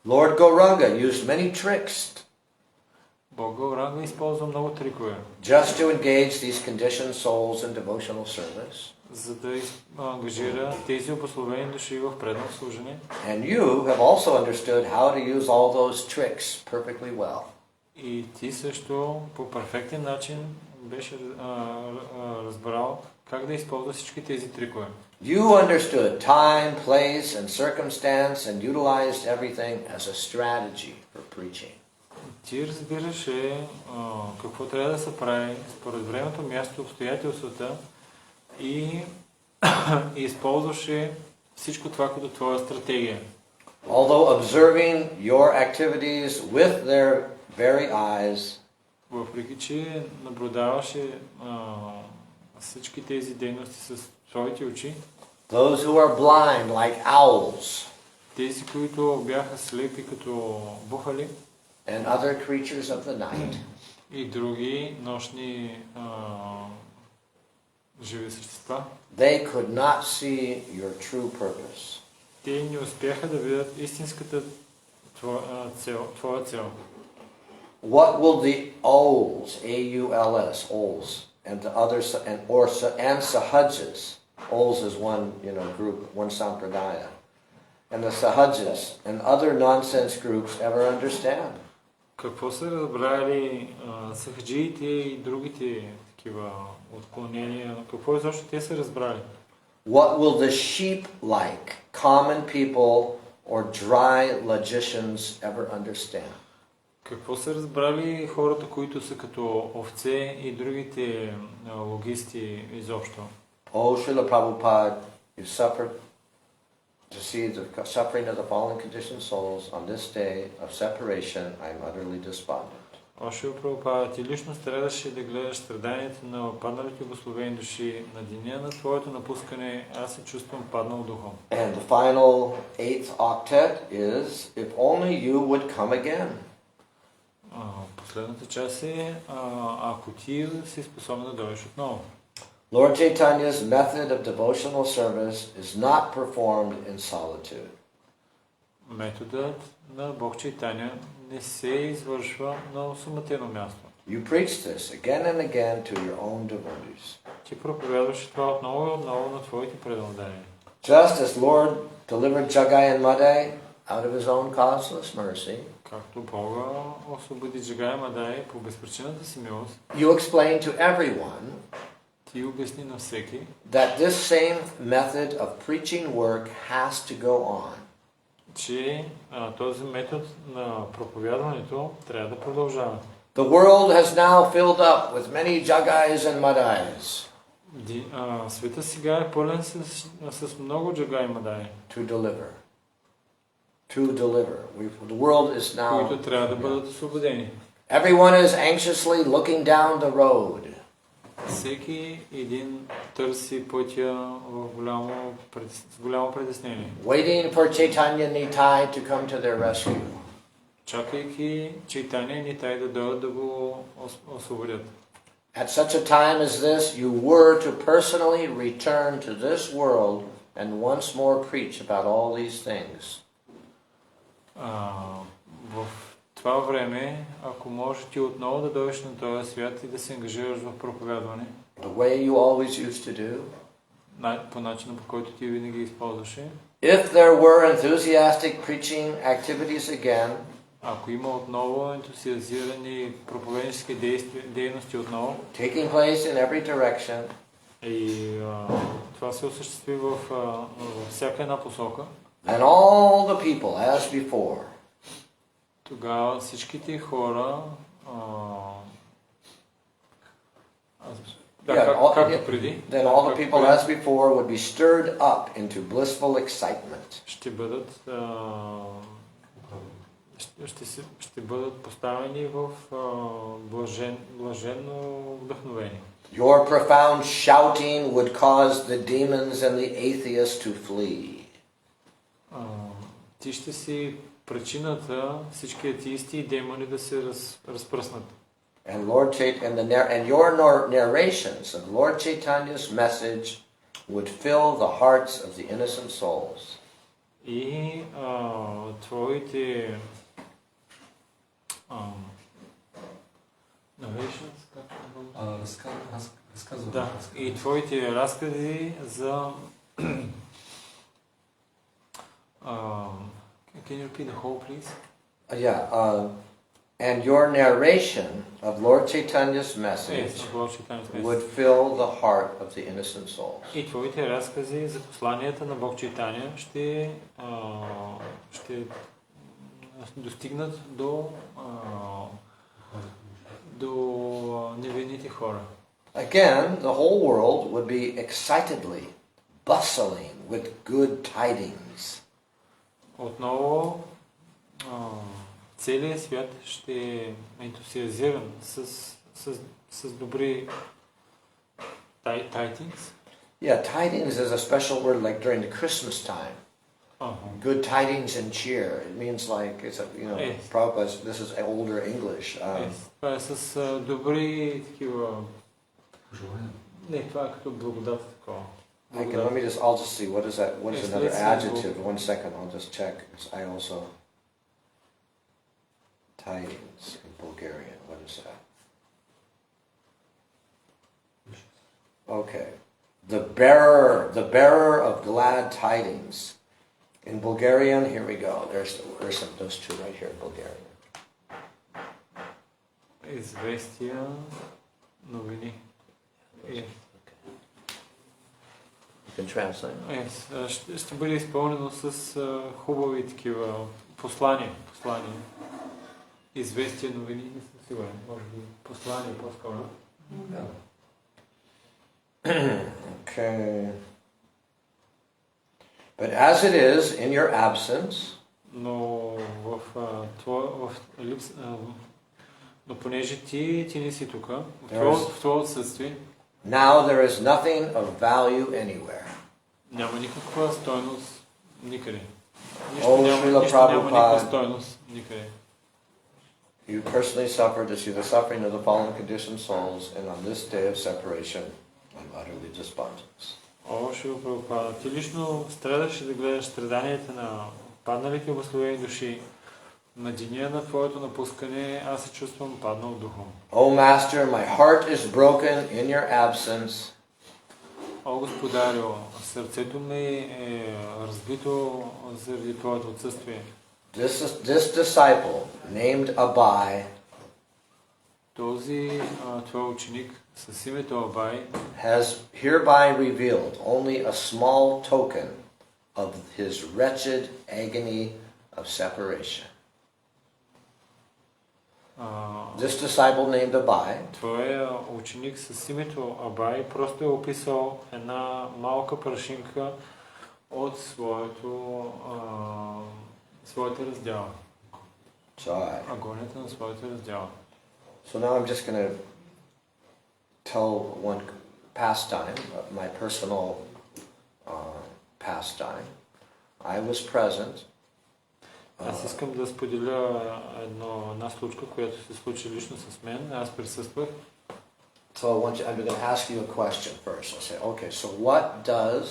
Lord Gauranga used many tricks. Бог Гауранга използва много трикове. Just to engage these conditioned souls in devotional service. За да ангажира тези обусловени души в преданно служене. And you have also understood how to use all those tricks perfectly well. И ти също по перфектен начин беше разбрал как да използва всички тези трикове. You understood time, place, and circumstance and utilized everything as a strategy for preaching. Ти разбираше какво трябва да се прави според времето, място, обстоятелствата и използваше всичко това като твоя стратегия. Although observing your activities with their very eyes, въпреки че наблюдаваше всички тези дейности с своите очи, those who are blind like owls, тези, които бяха слепи като бухали, and other creatures of the night, и други нощни живи същества, they could not see your true purpose. Те не успяха да видят истинската твоя цел. What will the owls, A-U-L-S, owls, and the others, and sahajas, owls is one, group, one sampradaya, and the sahajas and other nonsense groups ever understand? Какво са разбрали сахаджиите и другите такива отклонения? Какво изобщо те са разбрали? What will the sheep-like, common people or dry logicians ever understand? Какво са разбрали хората, които са като овце и другите логисти изобщо? Oh, Srila Prabhupada, you suffered to see the suffering of the fallen conditioned souls on this day of separation. I am utterly despondent. О, Шрила Прабхупада, ти лично страдаше да гледаш страданията на падналите благословени души на деня на твоето напускане. Аз се чувствам паднал духом. And the final 8th octet is, if only you would come again. Последната част е, ако ти си способен да дойдеш отново. Lord Chaitanya's method of devotional service is not performed in solitude. Методът на Бог Чайтания не се извършва на осамотено място. You preach this again and again to your own devotees. ти проповядваше това отново и отново на твоите преданодания. Just as Lord delivered Jagai and Madai out of his own causeless mercy, Както Бога освободи Джагай и Мадай по безпричинната си милост, you explain to everyone ти обясни на всеки, that this same method of preaching work has to go on. че този метод на проповядването трябва да продължава. The world has now filled up with many Jagais and Madais Света сега е пълен с много Джагай и Мадай, to deliver. The world is now. които трябва да бъдат освободени. Everyone is anxiously looking down the road. Всеки един търси пътя в голямо притеснение. Waiting for Chaitanya Nitai to come to their rescue. Чакайки Чайтания и Нитай да дойдат да го освободят. At such a time as this, you were to personally return to this world and once more preach about all these things. В това време, ако можеш ти отново да дойдеш на този свят и да се ангажираш в проповядване, The way you always used to do. По начина, по който ти винаги използваше. If there were enthusiastic preaching activities again, ако има отново ентусиазирани проповеднически дейности отново, taking place in every direction, и това се осъществи във всяка една посока, and all the people as before, тогава всичките хора както преди, then all the people as before would be stirred up into blissful excitement. Ще бъдат поставени в блаженно вдъхновение. Your profound shouting would cause the demons and the atheists to flee. Ти ще си причината всички атеисти и демони да се разпръснат. And your narrations of Lord Chaitanya's message would fill the hearts of the innocent souls. И твоите и твоите разкази за can you repeat the whole, please? And your narration of Lord Chaitanya's message would fill the heart of the innocent souls. И твоите разкази за посланията на Бог Чайтания ще достигнат до невинните хора. Again, the whole world would be excitedly bustling with good tidings. Отново целият свят ще е ентусиазиран с добри tidings. Yeah, tidings is a special word like during the Christmas time. Good tidings and cheer. It means like it's Prabhupada. This is older English. Това е с добри такива. Не, това е като благодат такова. I'll just see what is that. What is another adjective? 1 second. I'll just check. I also tidings in Bulgarian. What is that? Okay, the bearer of glad tidings. In Bulgarian, here we go. There's those two right here in Bulgarian. Известия, новини. You can translate. Ще бъде изпълнено с хубави такива послания. Известия, новини, не съм сигурен. Може би послания по-скоро. Okay. But as it is in your absence, но понеже ти не си тук, в твое отсъствие, now there is nothing of value anywhere. Няма никаква стойност никъде. Шрила няма никаква стойност никъде. You personally suffer to see the suffering of the fallen conditioned souls, and on this day of separation, I'm utterly despondent. Шрила Прабхупада, ти лично страдаш да гледаш страданията на падналите обусловени души. На деня на твоето напускане аз се чувствам паднал духом. Oh Master, my heart is broken in your absence. О Господарю, сърцето ми е разбито заради Твоето отсъствие. This disciple, named Abai, Този Твой ученик с името Абай has hereby revealed only a small token of his wretched agony of separation. This disciple named Abai, Твоя ученик с името Абай просто е описал една малка прашинка от своята раздяла. Агонията на своята раздяла. So now I'm just going to tell one pastime, my personal pastime. I was present. Аз искам да споделя една случка, която се случи лично с мен. Аз присъствах. So I'm going to ask you a question first. I'll say, okay, so what does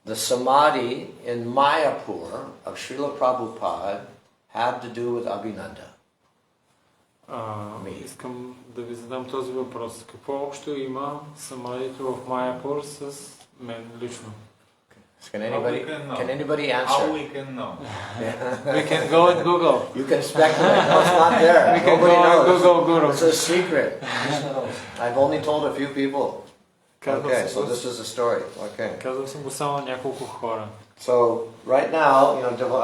the samadhi in Mayapur of Srila Prabhupada have to do with Abhinanda? Искам да ви задам този въпрос. Какво общо има самадито в Майяпур с мен лично? Can anybody answer? How we can know? We can go and Google. You can speculate. No, it's not there. We can Nobody go knows. and Google. It's a secret. I've only told a few people. Okay, so this is the story. Okay. Казвам съм го само няколко хора. So right now,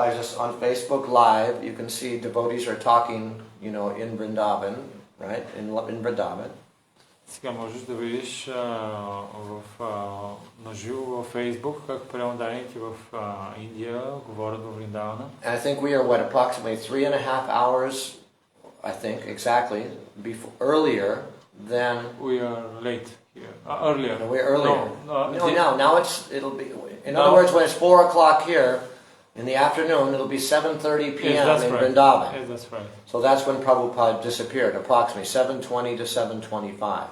I just on Facebook Live, you can see devotees are talking, in Vrindavan, right? In Vrindavan. Сега можеш да видиш наживо във Фейсбук как преоданите в Индия говорят във Вриндавана. And I think we are approximately 3.5 hours, I think exactly, earlier than. We are late here. Earlier. No, we're earlier. Now it'll be. In No. other words, when it's 4 o'clock here in the afternoon, it'll be 7:30 p.m. in Vrindavan. Yes, that's right. So that's when Prabhupada disappeared, approximately 7:20 to 7:25.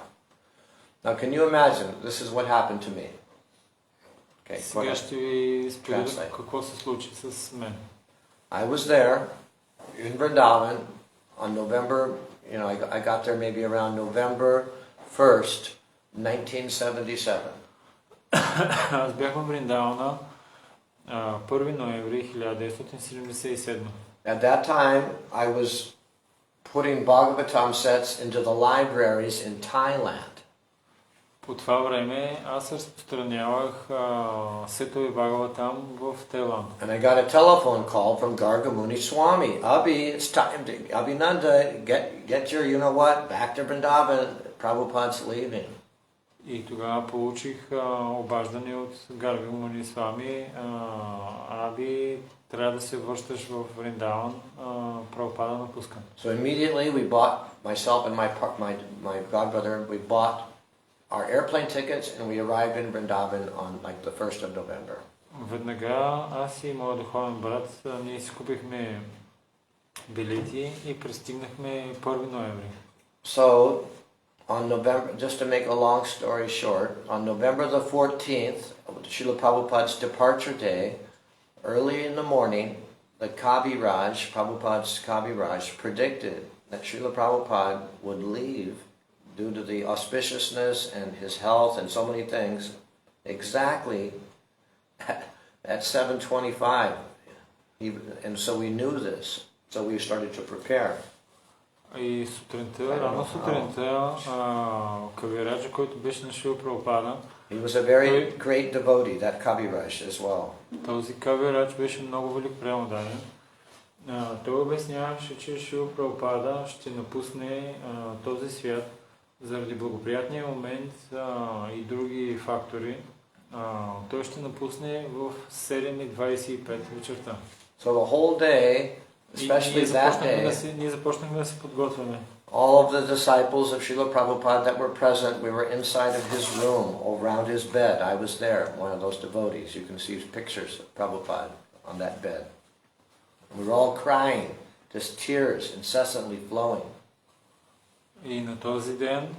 Now, can you imagine? This is what happened to me. Okay. Сега ще ви споделя какво се случи с мен. I was there in Vrindavan on November. I got there maybe around November 1st, 1977. Аз бях в Вриндавана 1 ноември 1977. At that time, I was putting Bhagavatam sets into the libraries in Thailand. По това време аз разпространявах сетове Бхагаватам в Тайланд. And I got a telephone call from Gargamuni Swami. Abhi, it's time to Abhinanda, get your back to Vrindavan. Prabhupada's leaving. И тогава получих обаждане от Гаргамуни Свами. Аби, трябва да се връщаш в Вриндаван. Прабхупада напуска. So immediately we bought, myself and my godbrother, we bought our airplane tickets and we arrived in Vrindavan on like the 1st of November. Веднага аз и моят духовен брат, ние си купихме билети и пристигнахме 1 ноември. So on November, just to make a long story short, on November the 14th, Srila Prabhupada's departure day, early in the morning, the Kaviraj, Prabhupada's Kaviraj, predicted that Srila Prabhupada would leave due to the auspiciousness and his health and so many things, exactly at 7:25. And so we knew this, so we started to prepare. И рано сутринта, Кавираджа, който беше на Шрила Прабхупада, He was a very great devotee, that Kaviraj as well. Този Кавирадж беше много велик преданен. Той обясняваше, че Шрила Прабхупада ще напусне този свят заради благоприятния момент и други фактори. Той ще напусне в 7:25 вечерта. So the whole day, especially that day, ние започнахме да се подготвяме. all of the disciples of Srila Prabhupada that were present, we were inside of his room, around his bed. I was there, one of those devotees. You can see pictures of Prabhupada on that bed. We were all crying, just tears incessantly flowing. И на този ден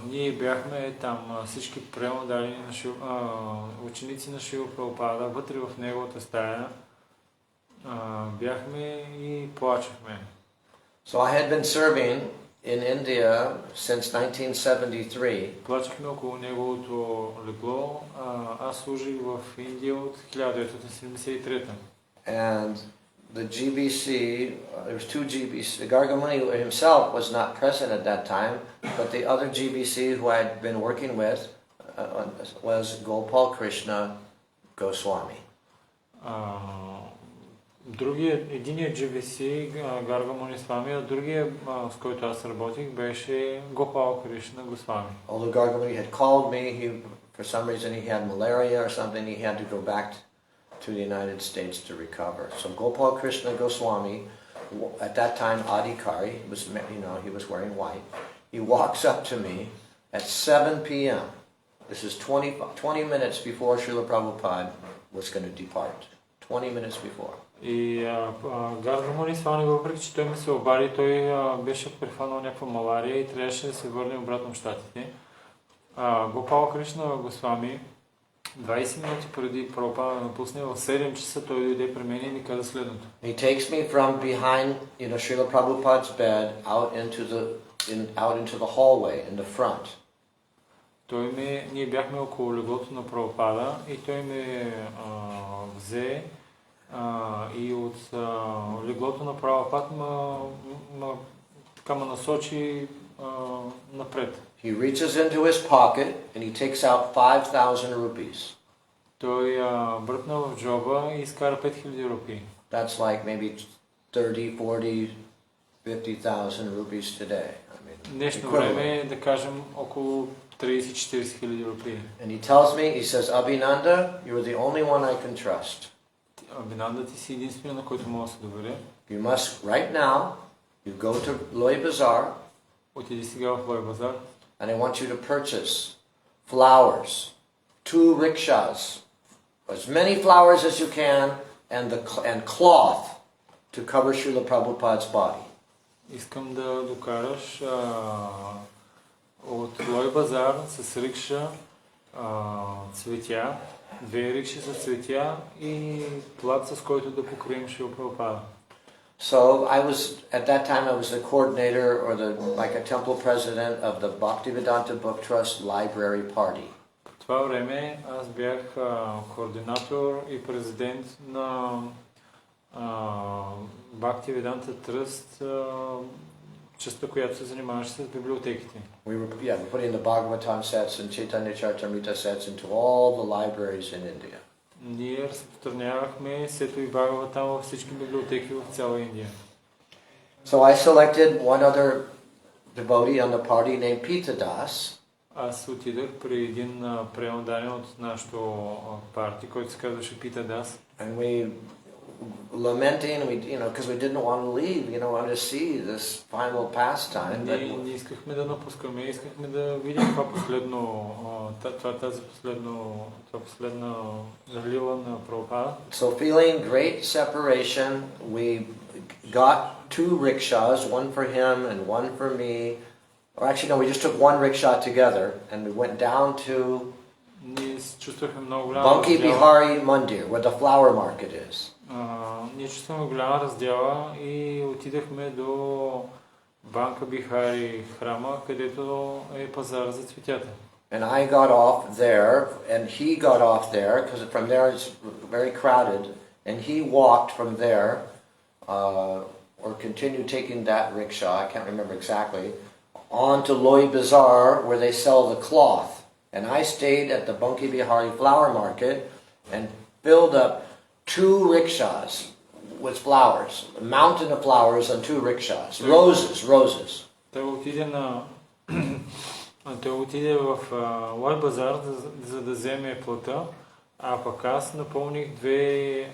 ние бяхме там, всички преодали ученици на Шрила Прабхупада, вътре в неговата стая, бяхме и плачехме. So I had been serving in India since 1973. Плачехме около неговото легло. Аз служих в Индия от 1973. And the GBC, there was two GBC. Gargamuni himself was not present at that time, but the other GBC who I had been working with was Gopal Krishna Goswami. Единият GBC, Гаргамуни Свами, а другия, с който аз работих, беше Гопал Кришна Госвами. Although Gargamuni had called me, for some reason he had malaria or something, he had to go back to the United States to recover. So Gopal Krishna Goswami, at that time Adhikari, he was wearing white. He walks up to me at 7 p.m. This is 20 minutes before Srila Prabhupada was going to depart. 20 minutes before. И Гаргамуни Свами, въпреки че той ми се обади, той беше прехванал някаква малария и трябваше да се върне обратно в Щатите. Гопал Кришна Госвами, 20 минути преди Прабхупада да напусне, в 7 часа той дойде при мен и ми каза следното. He takes me from behind, Srila Prabhupada's bed out into the hallway in the front. Ние бяхме около леглото на Прабхупада и той ме взе и от леглото на Прабхупада ме насочи напред. He reaches into his pocket and he takes out 5,000 rupees. Той бръкна в джоба и изкара 5000 рупии. That's like maybe 30, 40, 50,000 rupees today. Днешно време, да кажем, около 30-40 хиляди рупии. And he tells me, he says, Abhinanda, you're the only one I can trust. Абхинанда, ти си единствено, на който мога да се доверя. You must, right now, you go to Loy Bazaar. Отиди сега в Лой базар. And I want you to purchase flowers, 2 rickshaws, as many flowers as you can, and cloth to cover Srila Prabhupada's body. Искам да докараш от Лой базар с рикша цветя, 2 рикши с цветя и плат, с който да покрием Шрила Прабхупада. So at that time I was the coordinator or like a temple president of the Bhaktivedanta Book Trust Library Party. В това време аз бях координатор и президент на Bhaktivedanta Trust, частта, която се занимаваше с библиотеките. We were putting the Bhagavatam sets and Chaitanya Charitamrita sets into all the libraries in India. Ние разпространявахме Сето и Бхагаватам във всички библиотеки в цяла Индия. So I selected one other devotee on the party named Pita Das. Аз отидах при един преемоданин от нашото парти, който се казваше Пита Дас. And we lamenting, because we didn't want to leave, wanted to see this final pastime. Ние искахме да напускаме, искахме да видим това последна лила на Прабхупада. So feeling great separation, we got 2 rickshaws, one for him and one for me. Or actually, no, we just took 1 rickshaw together and we went down to Banki Bihari Mandir, where the flower market is. Ние чувстваме голяма раздяла и отидахме до Банка Бихари храма, където е пазар за цветята. And I got off there, and he got off there, because from there it's very crowded, and he walked from there, or continued taking that rickshaw, I can't remember exactly, on to Loy Bazaar, where they sell the cloth. And I stayed at the Banki Bihari flower market and filled up 2 rickshaws with flowers, a mountain of flowers on 2 rickshaws, roses. Той отиде в Лой базар, за да вземе плата, а пък аз напълних 2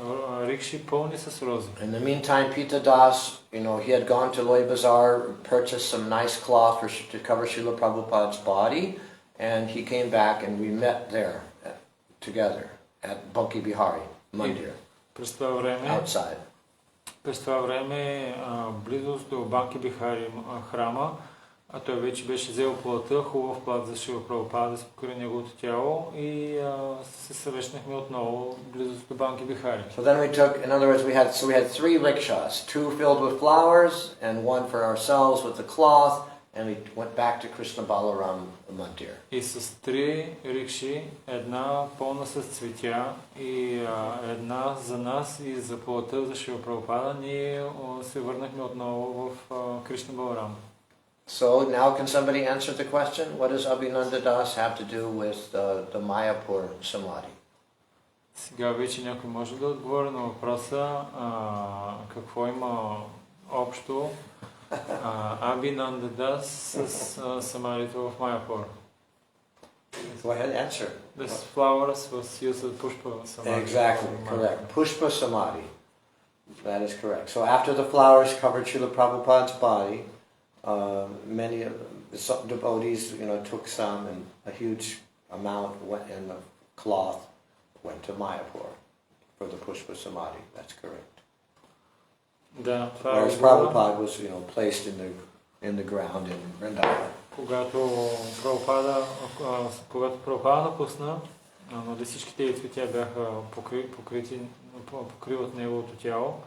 рикши пълни с рози. In the meantime, Pita Das, he had gone to Loy Bazaar, purchased some nice cloth to cover Srila Prabhupada's body, and he came back and we met there together at Banki Bihari Mandir. През това време, близост до Банки Бихари храма, а той вече беше взел плата, хубав плат за Шрила Прабхупада да се покри неговото тяло и се срещнахме отново близост до Банки Бихари. So then we took, in other words, we had 3 rickshaws, 2 filled with flowers and 1 for ourselves with the cloth, and we went back to Krishna Balaram Mandir. И с 3 рикши, една пълна с цветя и една за нас и за плата за Шрила Прабхупада, ние се върнахме отново в Кришна Баларам. So now can somebody answer the question? What does Abhinanda Das have to do with the Mayapur Samadhi? Сега вече някой може да отговори на въпроса какво има общо Абхинанда Das с самарито в Майапур. Go ahead, answer. The flowers was used as Pushpa Samadhi. Exactly, correct. Pushpa Samadhi. That is correct. So after the flowers covered Srila Prabhupada's body, many of the devotees, took some, and a huge amount went in the cloth, went to Mayapur for the Pushpa Samadhi. That's correct. Да, Whereas Prabhupada was, placed in the ground in Vrindavan. Когато Прабхупада напусна, всички тези цветя бяха покриват неговото тяло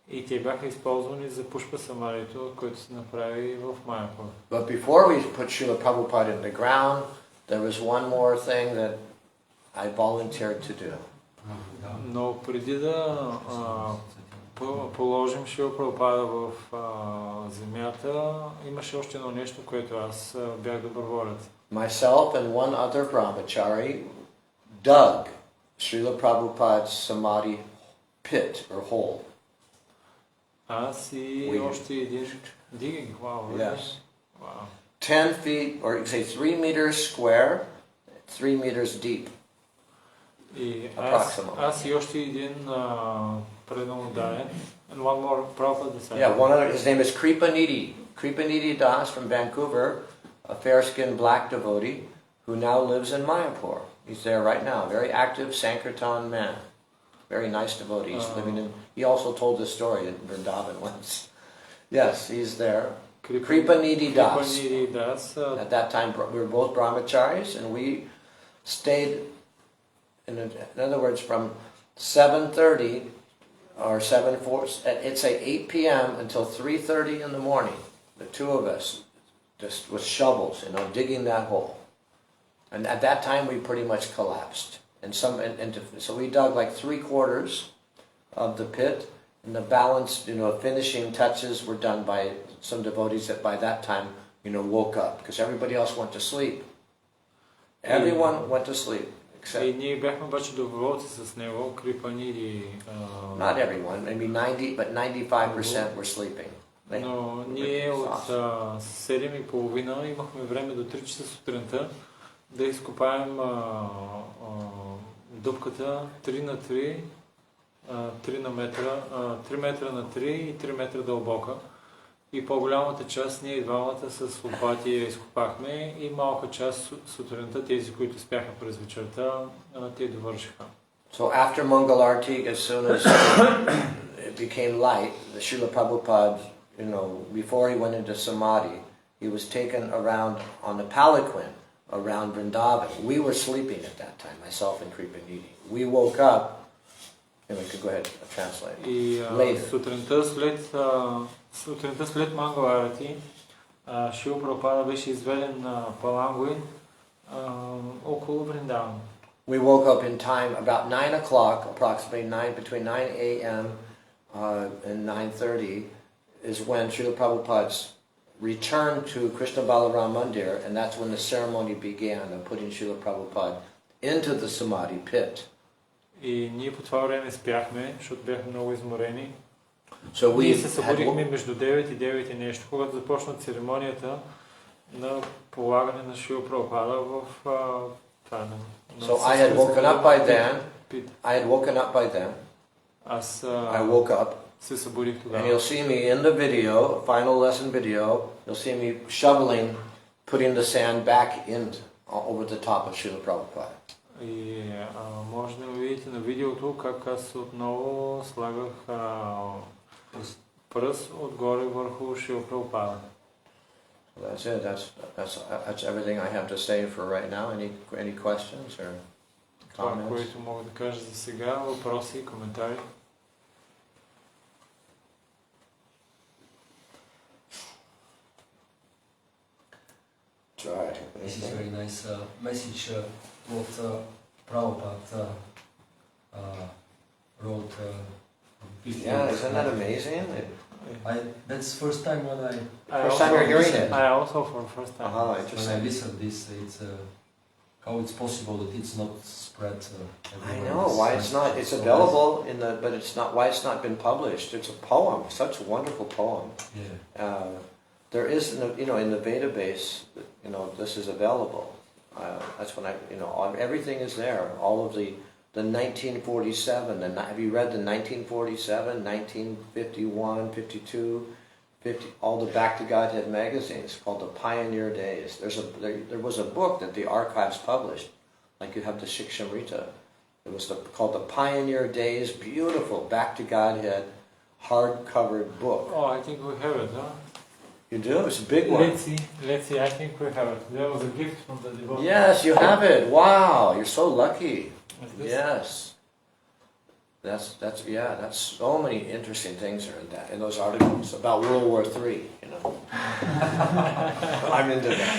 и те бяха използвани за Пушпа Самарито, който се направи в Майапур. But before we put Srila Prabhupada in the ground, there was one more thing that I volunteered to do. Но преди да положим Шрила Прабхупада в земята, имаше още едно нещо, което аз бях доброволец. Myself and one other brahmachari dug Srila Prabhupada's samadhi pit or hole. Аз и още един digging, wow. Yes. Wow. 10 feet, or say 3 meters square, 3 meters deep. И аз и още един преднамодаен. And one more Prabhupada disciple. Yeah, one other, his name is Kripanidhi. Kripanidhi Das from Vancouver, a fair-skinned black devotee who now lives in Mayapur. He's there right now, very active Sankirtan man. Very nice devotee. He's living in, he also told this story in Vrindavan once. Yes, he's there. Kripanidhi Das. At that time, we were both brahmacharis, and we stayed, in other words, from 7:30 or 8 p.m. until 3:30 in the morning. The two of us, just with shovels, digging that hole. And at that time, we pretty much collapsed. So we dug like 3/4 of the pit, and the balance, finishing touches were done by some devotees that by that time, woke up, because everybody else went to sleep. Everyone went to sleep. И ние бяхме обаче доброволци с него, Крипаниди. Not everyone, maybe 90, but 95% were sleeping. Но ние от 7:30 имахме време до 3 часа сутринта да изкопаем дупката 3 на 3, 3 метра на 3 и 3 метра дълбока. И по-голямата част ние двамата с лопати я изкопахме и малка част сутринта, тези, които спяха през вечерта, те довършиха. So after Mangalarti, as soon as it became light, the Srila Prabhupada, before he went into Samadhi, he was taken around on the palanquin around Vrindavan. We were sleeping at that time, myself and Kripanidhi. We woke up, and we could go ahead and translate. И сутринта след Мангаларати, Шрила Прабхупада беше изведен на палангуин около Вриндаван. We woke up in time about 9 o'clock, approximately between 9 a.m. And 9:30 is when Srila Prabhupada's returned to Krishna Balaram Mandir, and that's when the ceremony began of putting Srila Prabhupada into the Samadhi pit. И ние по това време спяхме, защото бяхме много изморени. So ние се събудихме между 9 и 9 и нещо, когато започна церемонията на полагане на Шрила Прабхупада в So I had woken up by then. I woke up. Се събудих тогава. And you'll see me in the video, final lesson video, you'll see me shoveling, putting the sand back in over the top of Srila Prabhupada. И може да видите на видеото как аз отново слагах пръст отгоре върху Шрила Прабхупада. That's it. That's everything I have to say for right now. Any questions or comments? Това, което мога да кажа за сега, въпроси и коментари. nice message what Prabhupada wrote. Yeah, isn't that amazing? That's first time when First time you're hearing it. I also for the first time. when I listen this, it's how it's possible that it's not spread I everywhere. know why it's not. It's available in the, but it's not. Why it's not been published? It's a poem, such a wonderful poem. Yeah. There is, in the database, this is available. That's when everything is there. All of the 1947. Have you read the 1947, 1951, 52, 50? All the Back to Godhead magazines called the Pioneer Days. There was a book that the archives published, like you have the Shikshamrita. It was called the Pioneer Days. Beautiful Back to Godhead, hard-covered book. Oh, I think we have it, huh? You do? It's a big one. Let's see, I think we have it. There was a gift from the devotee. Yes, you have it. Wow, you're so lucky. Yes. That's so many interesting things are in those articles about World War III, I'm into that.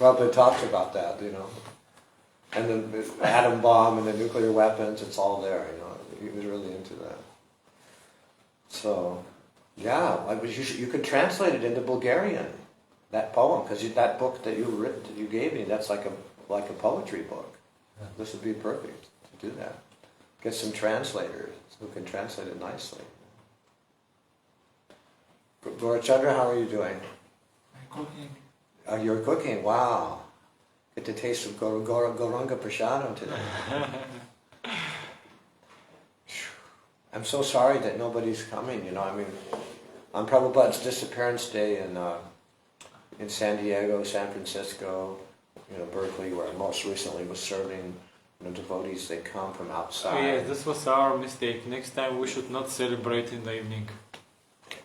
Prabhupada talks about that, And the atom bomb and the nuclear weapons, it's all there, He was really into that. So, yeah, you could translate it into Bulgarian, that poem, because that book that you gave me, that's like a poetry book. Yeah. This would be perfect to do that. Get some translators who can translate it nicely. Gaurachandra, how are you doing? I'm cooking. You're cooking, wow. Get the taste of Gauranga Prasadam today. I'm so sorry that nobody's coming, on Prabhupada's disappearance day in San Diego, San Francisco, Berkeley, where I most recently was serving, devotees, they come from outside. Oh, yes, this was our mistake. Next time we should not celebrate in the evening.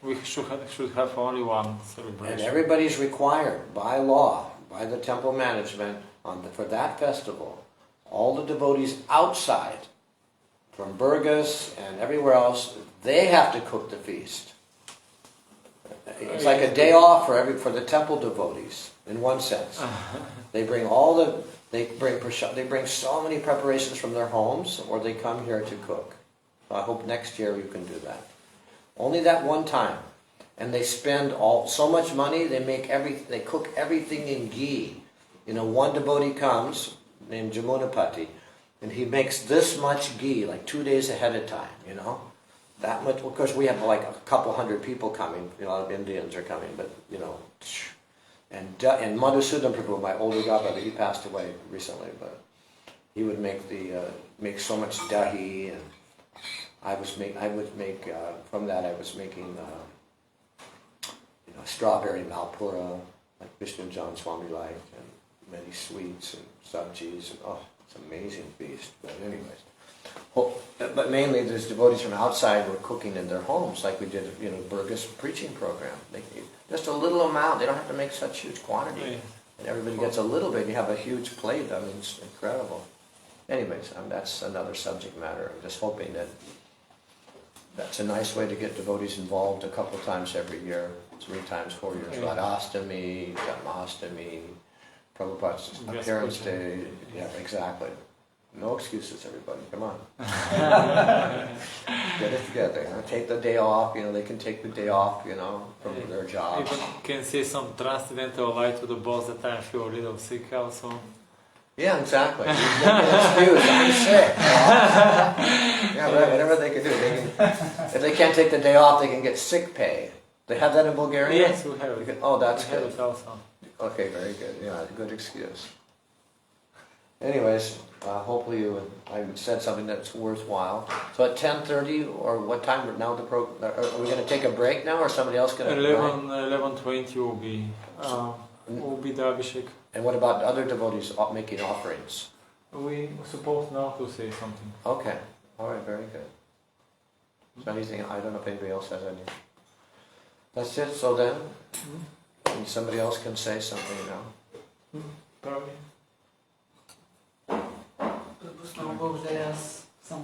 We should have only one celebration. And everybody's required by law, by the temple management, for that festival, all the devotees outside, from Burgas and everywhere else, they have to cook the feast. It's like a day off for the temple devotees, in one sense. They bring so many preparations from their homes, or they come here to cook. So I hope next year you can do that. Only that one time, and they spend so much money. They cook everything in ghee. One devotee comes named Jamunapati, and he makes this much ghee, like 2 days ahead of time. That much. Of course, we have like a couple hundred people coming. A lot of Indians are coming, but And Madhusudan Prabhu, my older godbrother, he passed away recently, but he would make so much dahi, and I would make from that I was making strawberry malpura, like Vishnu John Swami liked, and many sweets and sabjis, and it's an amazing feast. But anyways, but mainly there's devotees from outside who are cooking in their homes, like we did, Burgas preaching program. Just a little amount. They don't have to make such huge quantity. And everybody gets a little bit. You have a huge plate. It's incredible. Anyways, that's another subject matter. I'm just hoping that's a nice way to get devotees involved a couple times every year. 3 times, 4 years. Radhastami, Janmastami, Prabhupada's appearance day. Yeah, exactly. No excuses, everybody. Come on. Get it together. Take the day off. They can take the day off, from their jobs. Even can see some transcendental light to the boss that I feel a little sick also. Yeah, exactly. Excuse, I'm sick. Yeah, right. Whatever they can do. If they can't take the day off, they can get sick pay. They have that in Bulgaria? Yes, we have it. That's good. We have it also. Okay, very good. Yeah, good excuse. Anyways, hopefully I said something that's worthwhile. So at 10:30 or what time now are we going to take a break now, or somebody else going to? 11:20 will be the Abhishek. And what about other devotees making offerings? We supposed now to say something. Okay. All right. Very good. So anything? I don't know if anybody else has any. That's it. So then, somebody else can say something now. Probably. Много благодаря, аз съм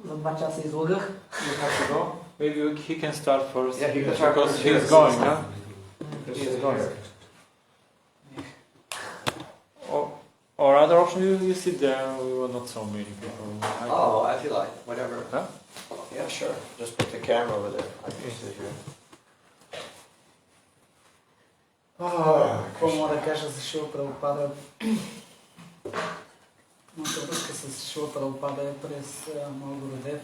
за 2 часа излагах. You have to go? Maybe he can start first. Yeah, he can start because first. he's going, huh? He's going. Oh, other option, you sit there, we were not so many people. Oh, if you like, whatever. Huh? Yeah, sure. Just put the camera over there. I can sit here. Какво мога да кажа за Шрила Прабхупада? Моята връзка с Шрила Прабхупада е през моя Гурудев.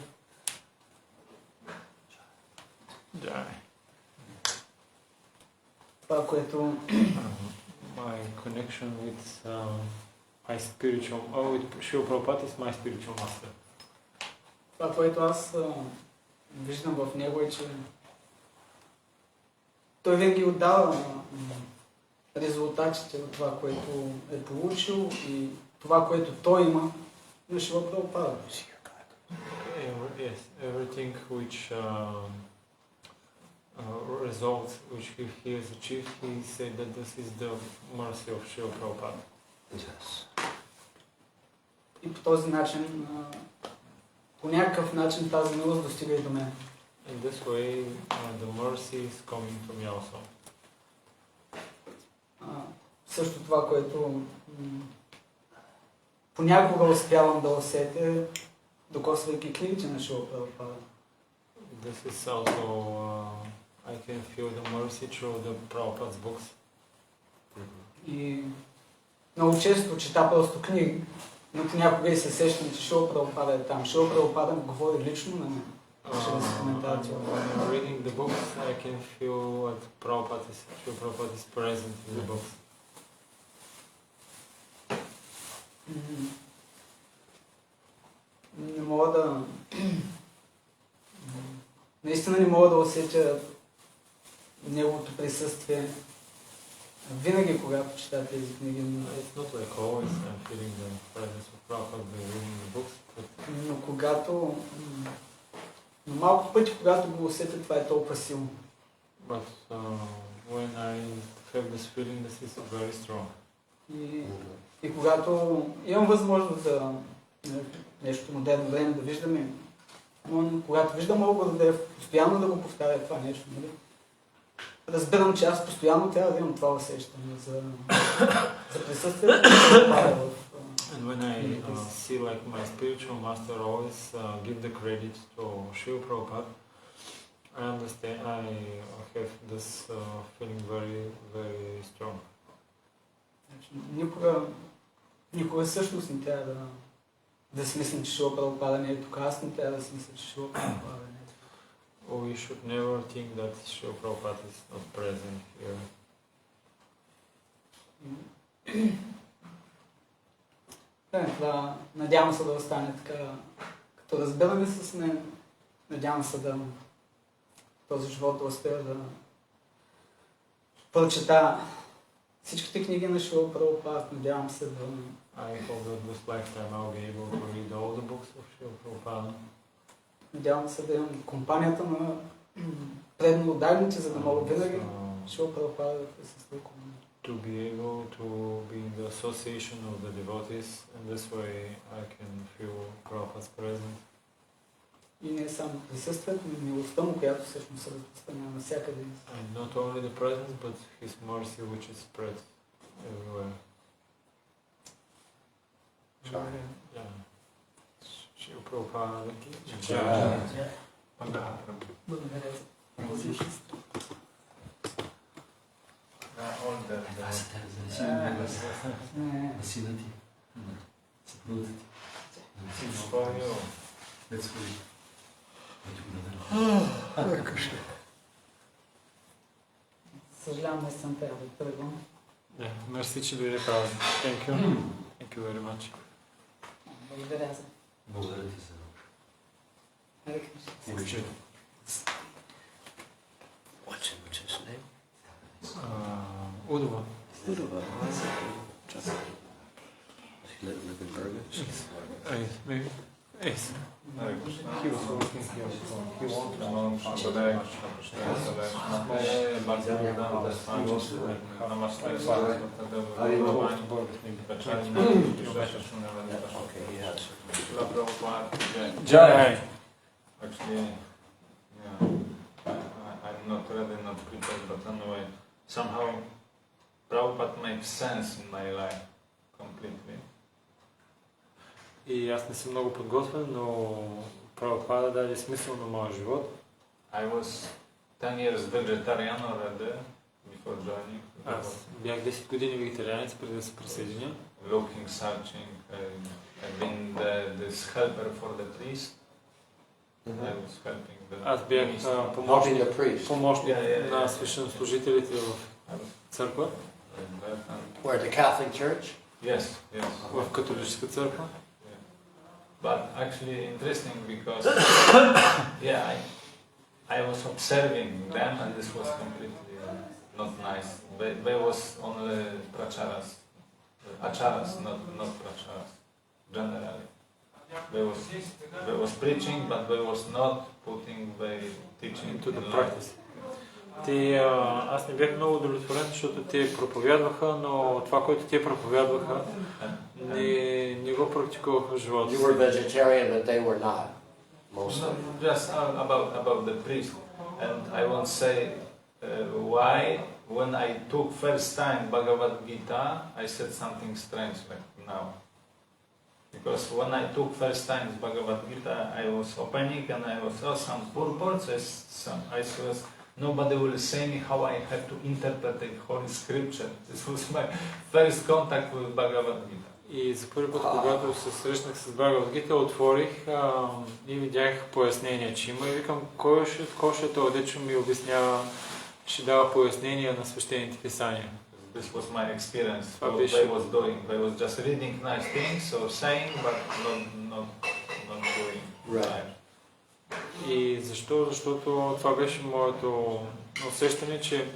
Да. Това, което... My connection with my spiritual... with Шрила Прабхупада is my spiritual master. Това, което аз виждам в него е, че той винаги отдава резултатите от това, което е получил и това, което той има на Шрила Прабхупада. Yes, everything which results which he has achieved, he said that this is the mercy of Srila Prabhupada. Yes. И по този начин, по някакъв начин тази милост достига и до мен. In this way, the mercy is coming to me also. Също това, което понякога успявам да усетя, докосвайки книгите на Шрила Прабхупада. This is also, I can feel the mercy through the Prabhupada's books. И много често чета просто книги, но понякога и се сещам, че Шрила Прабхупада е там. Шрила Прабхупада ми говори лично на мен. When I'm reading the books, I can feel that Srila Prabhupada is present in the books. Не мога да... Наистина не мога да усетя неговото присъствие винаги, когато чета тези книги. It's not like always I'm feeling the presence of Prabhupada by reading the books, but... Но когато... Но малко пъти, когато го усетя, това е толкова силно. But when I have this feeling, this is very strong. И когато имам възможност за нещо модерно време да виждаме, но когато виждам много да постоянно да го повтаря това нещо, нали? Разбирам, че аз постоянно трябва да имам това усещане за присъствието. And when I see like my spiritual master always give the credit to Srila Prabhupada, I understand, I have this feeling very, very strong. Никога всъщност не трябва да си мислим, че Шрила Прабхупада не е тук. Аз не трябва да си мисля, че Шрила Прабхупада не е тук. We should never think that Srila Prabhupada is not present here. Това надявам се да остане така, като разбираме с мен, надявам се да този живот да успея да прочета всичките книги на Шрила Прабхупада, надявам се да... I hope that this lifetime I'll be able to read all the books of Srila Prabhupada. Надявам се да имам компанията на предно отдалните, за да мога винаги Шрила Прабхупада да присъства около мен. To be able to be in the association of the devotees, and this way I can feel Prabhupada's presence. И не само присъствието, но и милостта му, която всъщност се разпространява навсякъде. And not only the presence, but his mercy which is spread everywhere. Yeah. Srila Prabhupada ki jai. Благодаря за Сина ти, съпругата ти. Съжалявам, не съм трябва да тръгвам. Мерси, че дойде правилно. Thank you. Thank you very much. Благодаря за... Благодаря ти за... What's his name? Udova. Udova. Does he live in Bergen? Yes, maybe. Yes. He was working here before. He wanted Jai. Actually, yeah, I'm not ready, not prepared, but anyway, somehow Prabhupada makes sense in my life completely. И аз не съм много подготвен, но Прабхупада даде смисъл на моя живот. I was 10 years vegetarian already before joining. Аз бях 10 години вегетарианец преди да се присъединя. Looking, searching, I've been this helper for the priest. I was helping the Аз бях помощник на свещенослужителите в църква. Where, the Catholic Church? Yes. В католическа църква. But actually interesting because I was observing them and this was completely not nice. They was only acharas, not pracharas, generally. They was preaching, but they was not putting the teaching into the in practice. Аз не бях много удовлетворен, защото те проповядваха, но това, което те проповядваха, не го практикуваха в живота. You were vegetarian, but they were not. Mostly. No, just about the priest. And I won't say why, when I took first time Bhagavad Gita, I said something strange like now. Because when I took first time Bhagavad Gita, I was opening and I was some purports, I was nobody will say me how I have to interpret the Holy Scripture. This was my first contact with Bhagavad Gita. И за първи път, когато се срещнах с Бхагавад Гита, отворих и видях пояснения, че има и викам, кой ще е този, дето ми обяснява, ще дава пояснения на свещените писания. This was my experience. What they was doing. They was just reading nice things or saying, but not doing. Right. И защо? Защото това беше моето усещане, че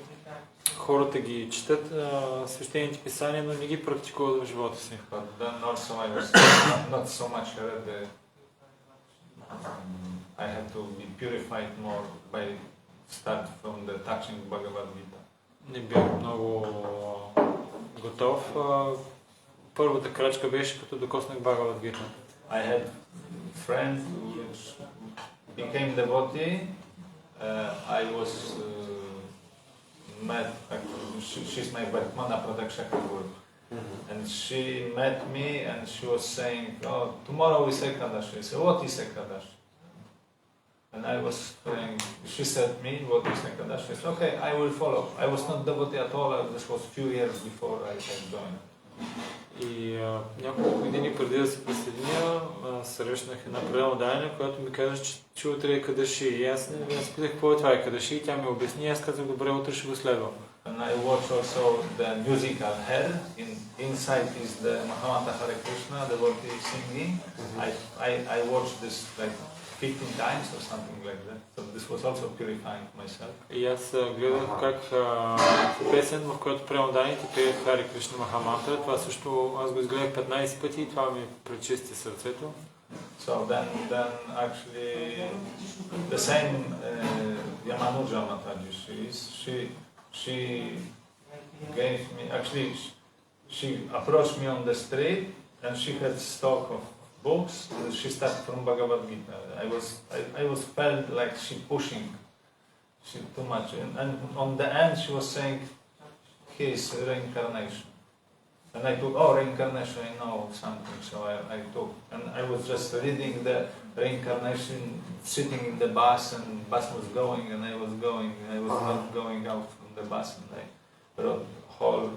хората ги четат свещените писания, но не ги практикуват в живота си. But then also I was not so much read I have to be purified more by start from the touching Bhagavad Gita. Не бях много готов. Първата крачка беше като докоснах Бхагавад Гита. I had friend which became devotee. I was met. She's my Brahmana Pradakshaka Guru, and she met me and she was saying, "Oh, tomorrow is Ekadashi." I said, "What is Ekadashi?" And I was saying, she said me, "What is Ekadashi?" I said, "Okay, I will follow." I was not devotee at all. This was few years before I had joined. И няколко години преди да се присъединя, срещнах една преданна, която ми каза, че утре е Кадаши. И аз не спитах какво е това е Кадаши, и тя ми обясни, аз казах, добре, утре ще го следвам. And I watch also the musical hair. Inside is the Mahamata Hare Krishna, devotee singing. I watched this like 15 times or something like that. So this was also purifying myself. И аз гледах как песен, в която преданните пеят Харе Кришна Махамантра. Това също аз го изгледах 15 пъти и това ми пречисти сърцето. So then actually the same Yamanuja Mataji, she gave me, actually she approached me on the street and she had stock of books. She started from Bhagavad Gita. I was felt like she pushing too much, and on the end she was saying, "Here is reincarnation." And I took, reincarnation, I know something, so I took, and I was just reading the reincarnation, sitting in the bus, and the bus was going, and I was going, and I was not going out from the bus, and I wrote whole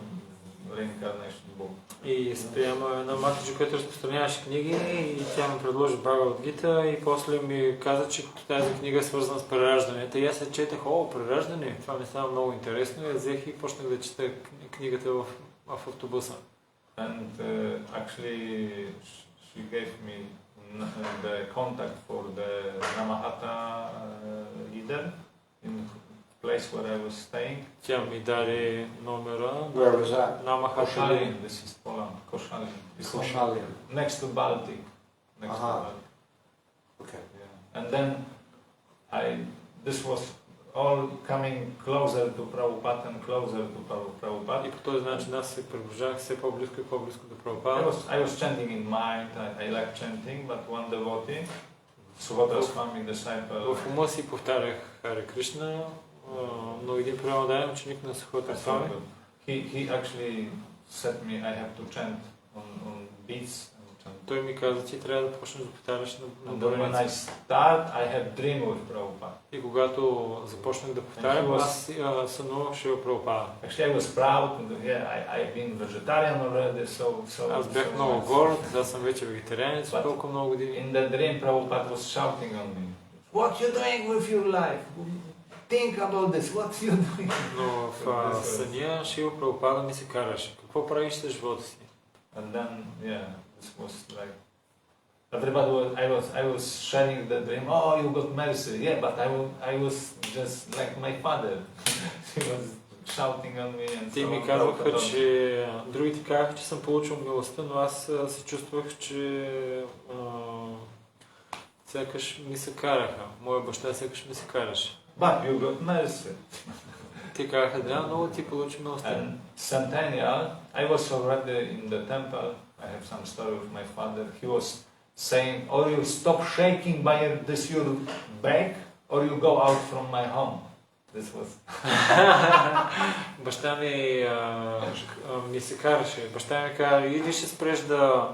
reincarnation book. И спрямо една матича, която разпространяваше книги, и тя ми предложи Бхагавад Гита и после ми каза, че тази книга е свързана с прераждането. И аз се четах, прераждане, това ми става много интересно, и взех и почнах да чета книгата в автобуса. And actually she gave me the contact for the Namahata leader in place where I was staying. Тя ми даде номера на Namahata. This is Poland, Koszalin. Koszalin. Next to Baltic. Next to Baltic. Okay. Yeah. And then this was all coming closer to Prabhupada and closer to Prabhupada. И по този начин аз се приближавах все по-близко и по-близко до Прабхупада. I was chanting in mind. I like chanting, but one devotee, Subhadra Swami disciple. В ума си повтарях Харе Кришна, но един преданен ученик на Субхадра Свами. He actually said me I have to chant on beats and chant той ми каза, ти трябва да почнеш да повтаряш на And then when I броеница. start, I have dream with Prabhupada. И когато започнах да повтарям, аз сънувах Шрила Прабхупада. Actually, I was proud. I've been vegetarian already, so. Аз бях много горд, аз съм вече вегетарианец от толкова много години. In the dream, Prabhupada was shouting on me. What you doing with your life? Think about this. What you doing? Но в съня Шрила Прабхупада ми се караше. Какво правиш с живота си? And then, this was like everybody I was sharing the dream. Oh, you got mercy. Yeah, but I was just like my father. He was shouting on me and Те ми казваха, че другите казаха, че съм получил милостта, но аз се чувствах, че сякаш ми се караха. Моя баща сякаш ми се караше. But you got mercy. Те казаха, да, но ти получи милостта. And Centennial, I was already in the temple. I have some story with my father. He was saying, or you stop shaking by your back, or you go out from my home. This was. Баща ми се караше. Баща ми каза, или ще спреш да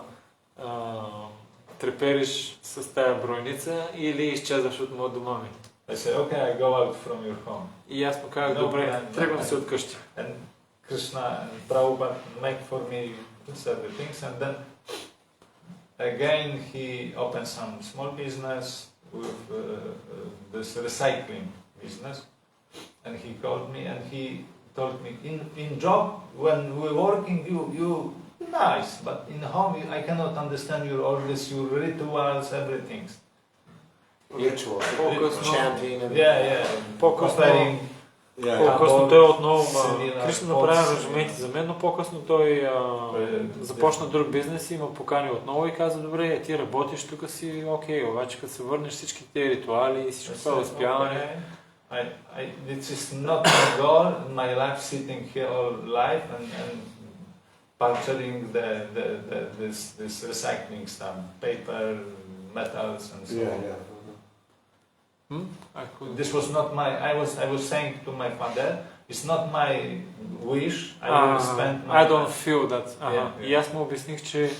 трепериш с тая бройница, или изчезваш от моят дома ми. I said, okay, I go out from your home. И аз му казах, добре, тръгвам се от къщи. And Krishna and Prabhupada make for me certain things, and then again he opened some small business with this recycling business, and he called me and he told me, in job when we're working you nice, but in home I cannot understand all your rituals, everything. Rituals, chanting and По-късно той отново Кришна направи аранжименти за мен, но по-късно той започна друг бизнес и ме покани отново и каза, добре, ти работиш тук си, окей, обаче като се върнеш всички тези ритуали и всичко това възпяване. This is not my goal in my life, sitting here all life and puncturing this recycling stuff, paper, metals and so on. This was not my. I was saying to my father, it's not my wish. I will spend my. I don't feel that. И аз му обясних, че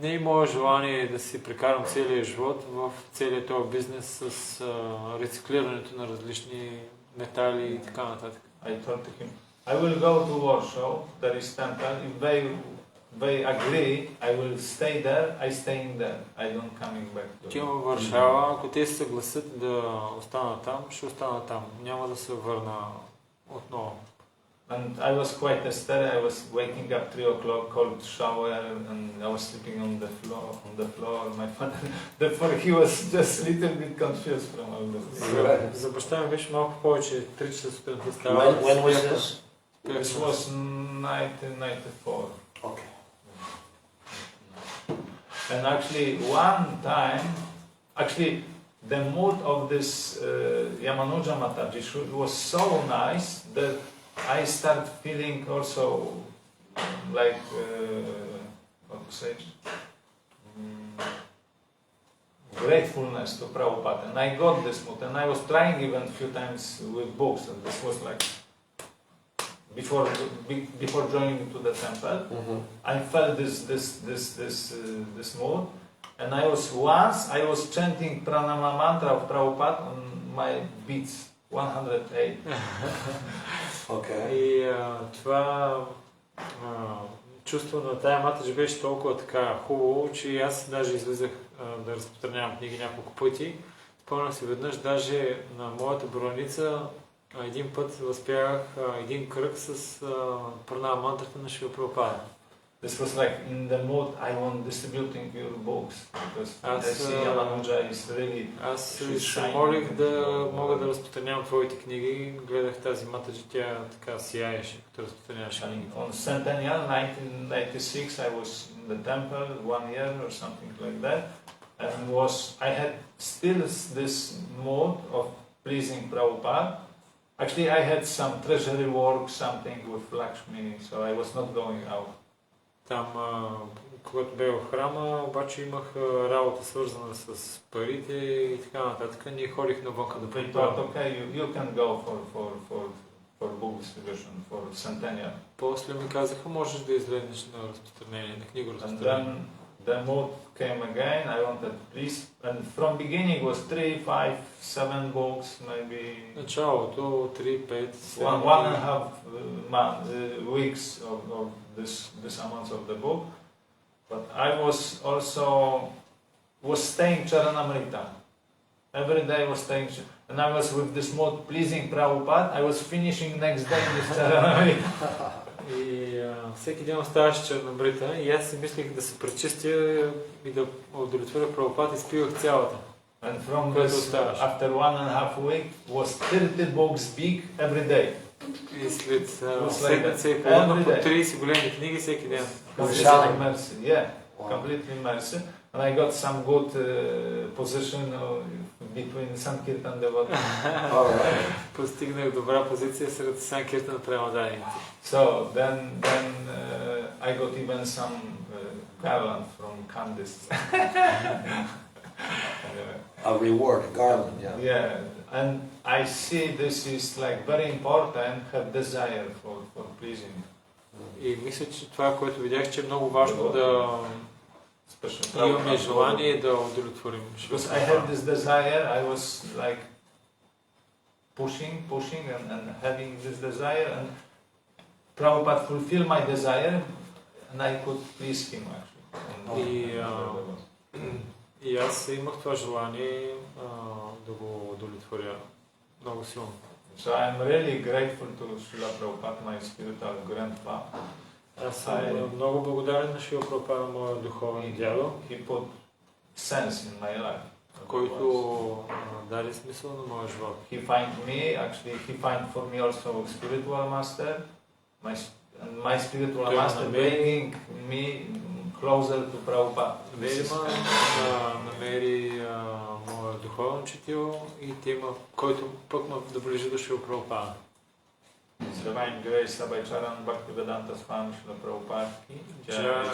не е мое желание да си прекарам целия живот в целия този бизнес с рециклирането на различни метали и така нататък. I told him, I will go to Warsaw. There is temple. If they agree, I will stay there. I staying there. I don't coming back. Отивам в Варшава. Ако те се съгласят да остана там, ще остана там. Няма да се върна отново. And I was quite hysterical. I was waking up 3 o'clock, cold shower, and I was sleeping on the floor. My father, therefore, he was just a little bit confused from all this. За баща ми беше малко повече. 3 часа сутринта става. When was this? This was 1994. Okay. And actually, one time, the mood of this Yamanuja Mataji was so nice that I started feeling also like, what to say, gratefulness to Prabhupada. And I got this mood, and I was trying even a few times with books, and this was like, before joining to the temple, I felt this mood, and I was chanting pranama mantra of Prabhupada on my beats, 108. Okay. И това чувство на тая матъж беше толкова така хубаво, че аз даже излизах да разпространявам книги няколко пъти. Спомням си веднъж даже на моята броница един път възпявах един кръг с пранама мантрата на Шрила Прабхупада. This was like in the mood I want distributing your books because I see Yamanuja is really. Аз се молих да мога да разпространявам твоите книги. Гледах тази матъджа, тя така сияеше, като разпространяваше книги. On Centennial 1996 I was in the temple 1 year or something like that, and I had still this mode of pleasing Prabhupada. Actually I had some treasury work, something with Lakshmi, so I was not going out. Там, когато бях в храма, обаче имах работа свързана с парите и така нататък. Ние ходих навънка да преподавам. Okay, you can go for book distribution, for Centennial. После ми казаха, можеш да излезеш на разпространение, на книго разпространение. the mood came again. I wanted please, and from beginning was 3, 5, 7 books, maybe Началото 3, 5, 7 one and a half weeks of this amount of the book. But I was also staying Charanamrita. Every day I was staying, and I was with this mood pleasing Prabhupada. I was finishing next day this Charanamrita. И всеки ден оставаше Чарнамрита и аз си мислих да се пречистя и да удовлетворя Прабхупад и спивах цялата. And from this, after 1.5 week, was 30 books big every day. И след седмица и половина по 30 големи книги всеки ден. Yeah, completely mercy. And I got some good position between Sankirtan devotees. Постигнах добра позиция сред Санкиртан премаданите. So then I got even some garland from Candice. A reward, garland, yeah. Yeah, and I see this is like very important, have desire for pleasing. И мисля, че това, което видях, че е много важно да имаме желание да удовлетворим. Because I had this desire, I was like pushing and having this desire, and Prabhupada fulfilled my desire, and I could please him actually. И аз имах това желание да го удовлетворя много силно. So I'm really grateful to Srila Prabhupada, my spiritual grandpa. Аз съм много благодарен на Шрила Прабхупада, моя духовен дядо. He put sense in my life. Който даде смисъл на моя живот. He find for me also spiritual master. My spiritual master bringing me closer to Prabhupada. Намери моя духовен учител и тема, който пък ме доближи до Шрила Прабхупада. Divine Grace, Sabai Charan, Bhaktivedanta Swami Srila Prabhupada ki Jai.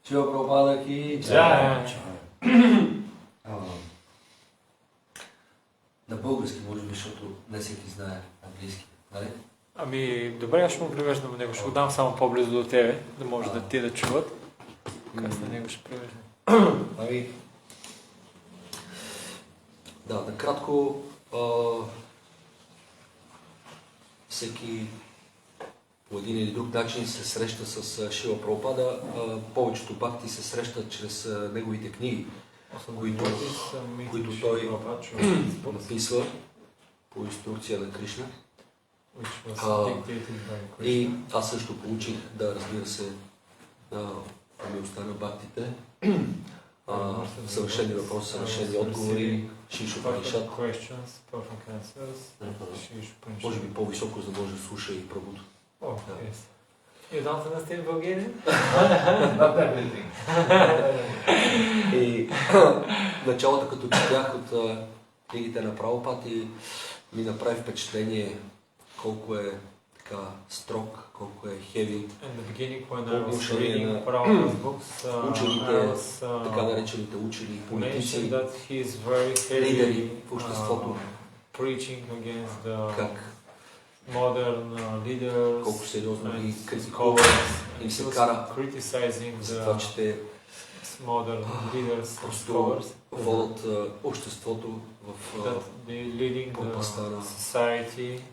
Шрила Прабхупада ки Джай. На български, може би, защото не всеки знае английски, нали? Ами, добре, аз ще му превеждам него. Ще го дам само по-близо до тебе, да може да ти да чуват. Аз на него ще превеждам. Ами, да, накратко, всеки по един или друг начин се среща с Шрила Прабхупада. Повечето бхакти се срещат чрез неговите книги, които той написва по инструкция на Кришна. И аз също получих, да, разбира се, милостта на бхактите. Съвършени въпроси, съвършени отговори, Шишо Паришат. Може би по-високо, за да може да слуша и Прабуто. You don't understand Bulgarian? Not everything. И началото, като четях от книгите на Прабхупад, и ми направи впечатление колко е така строг, колко е хеви. Учените, така наречените учени, политици, лидери в обществото. Как колко сериозно ги критикува, им се кара за това, че те просто водят обществото в пропастта на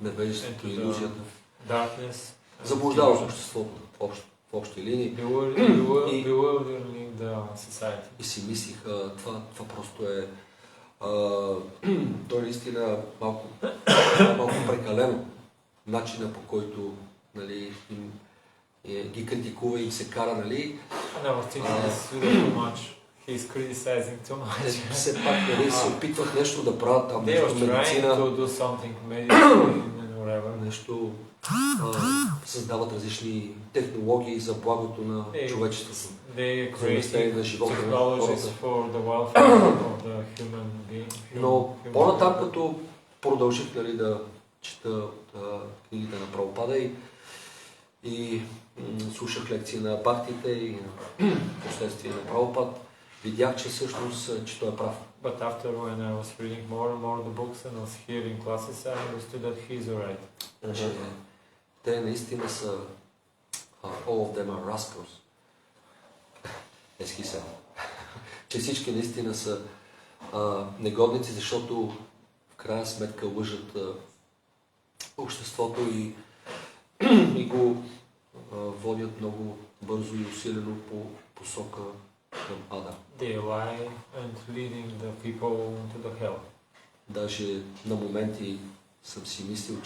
невежеството и илюзията. Заблуждават обществото в общи линии. И си мислих, това просто е той наистина малко прекалено. Начина, по който, нали, ги критикува и им се кара, нали. Все пак, нали, се опитват нещо да правят там, медицина, нещо, създават различни технологии за благото на човечеството, за улеснение на живота на хората. Но по-натам, като продължих, нали, да чета от книгите на Прабхупада и слушах лекции на бхактите и последствия на Прабхупад, видях, че всъщност, че той е прав. But after when I was reading more and more the books and was hearing classes, I understood that he is right. Значи, те наистина са all of them are rascals. Че всички наистина са негодници, защото в крайна сметка лъжат обществото и го водят много бързо и усилено по посока към ада. They lie and leading the people to the hell. Даже на моменти съм си мислил,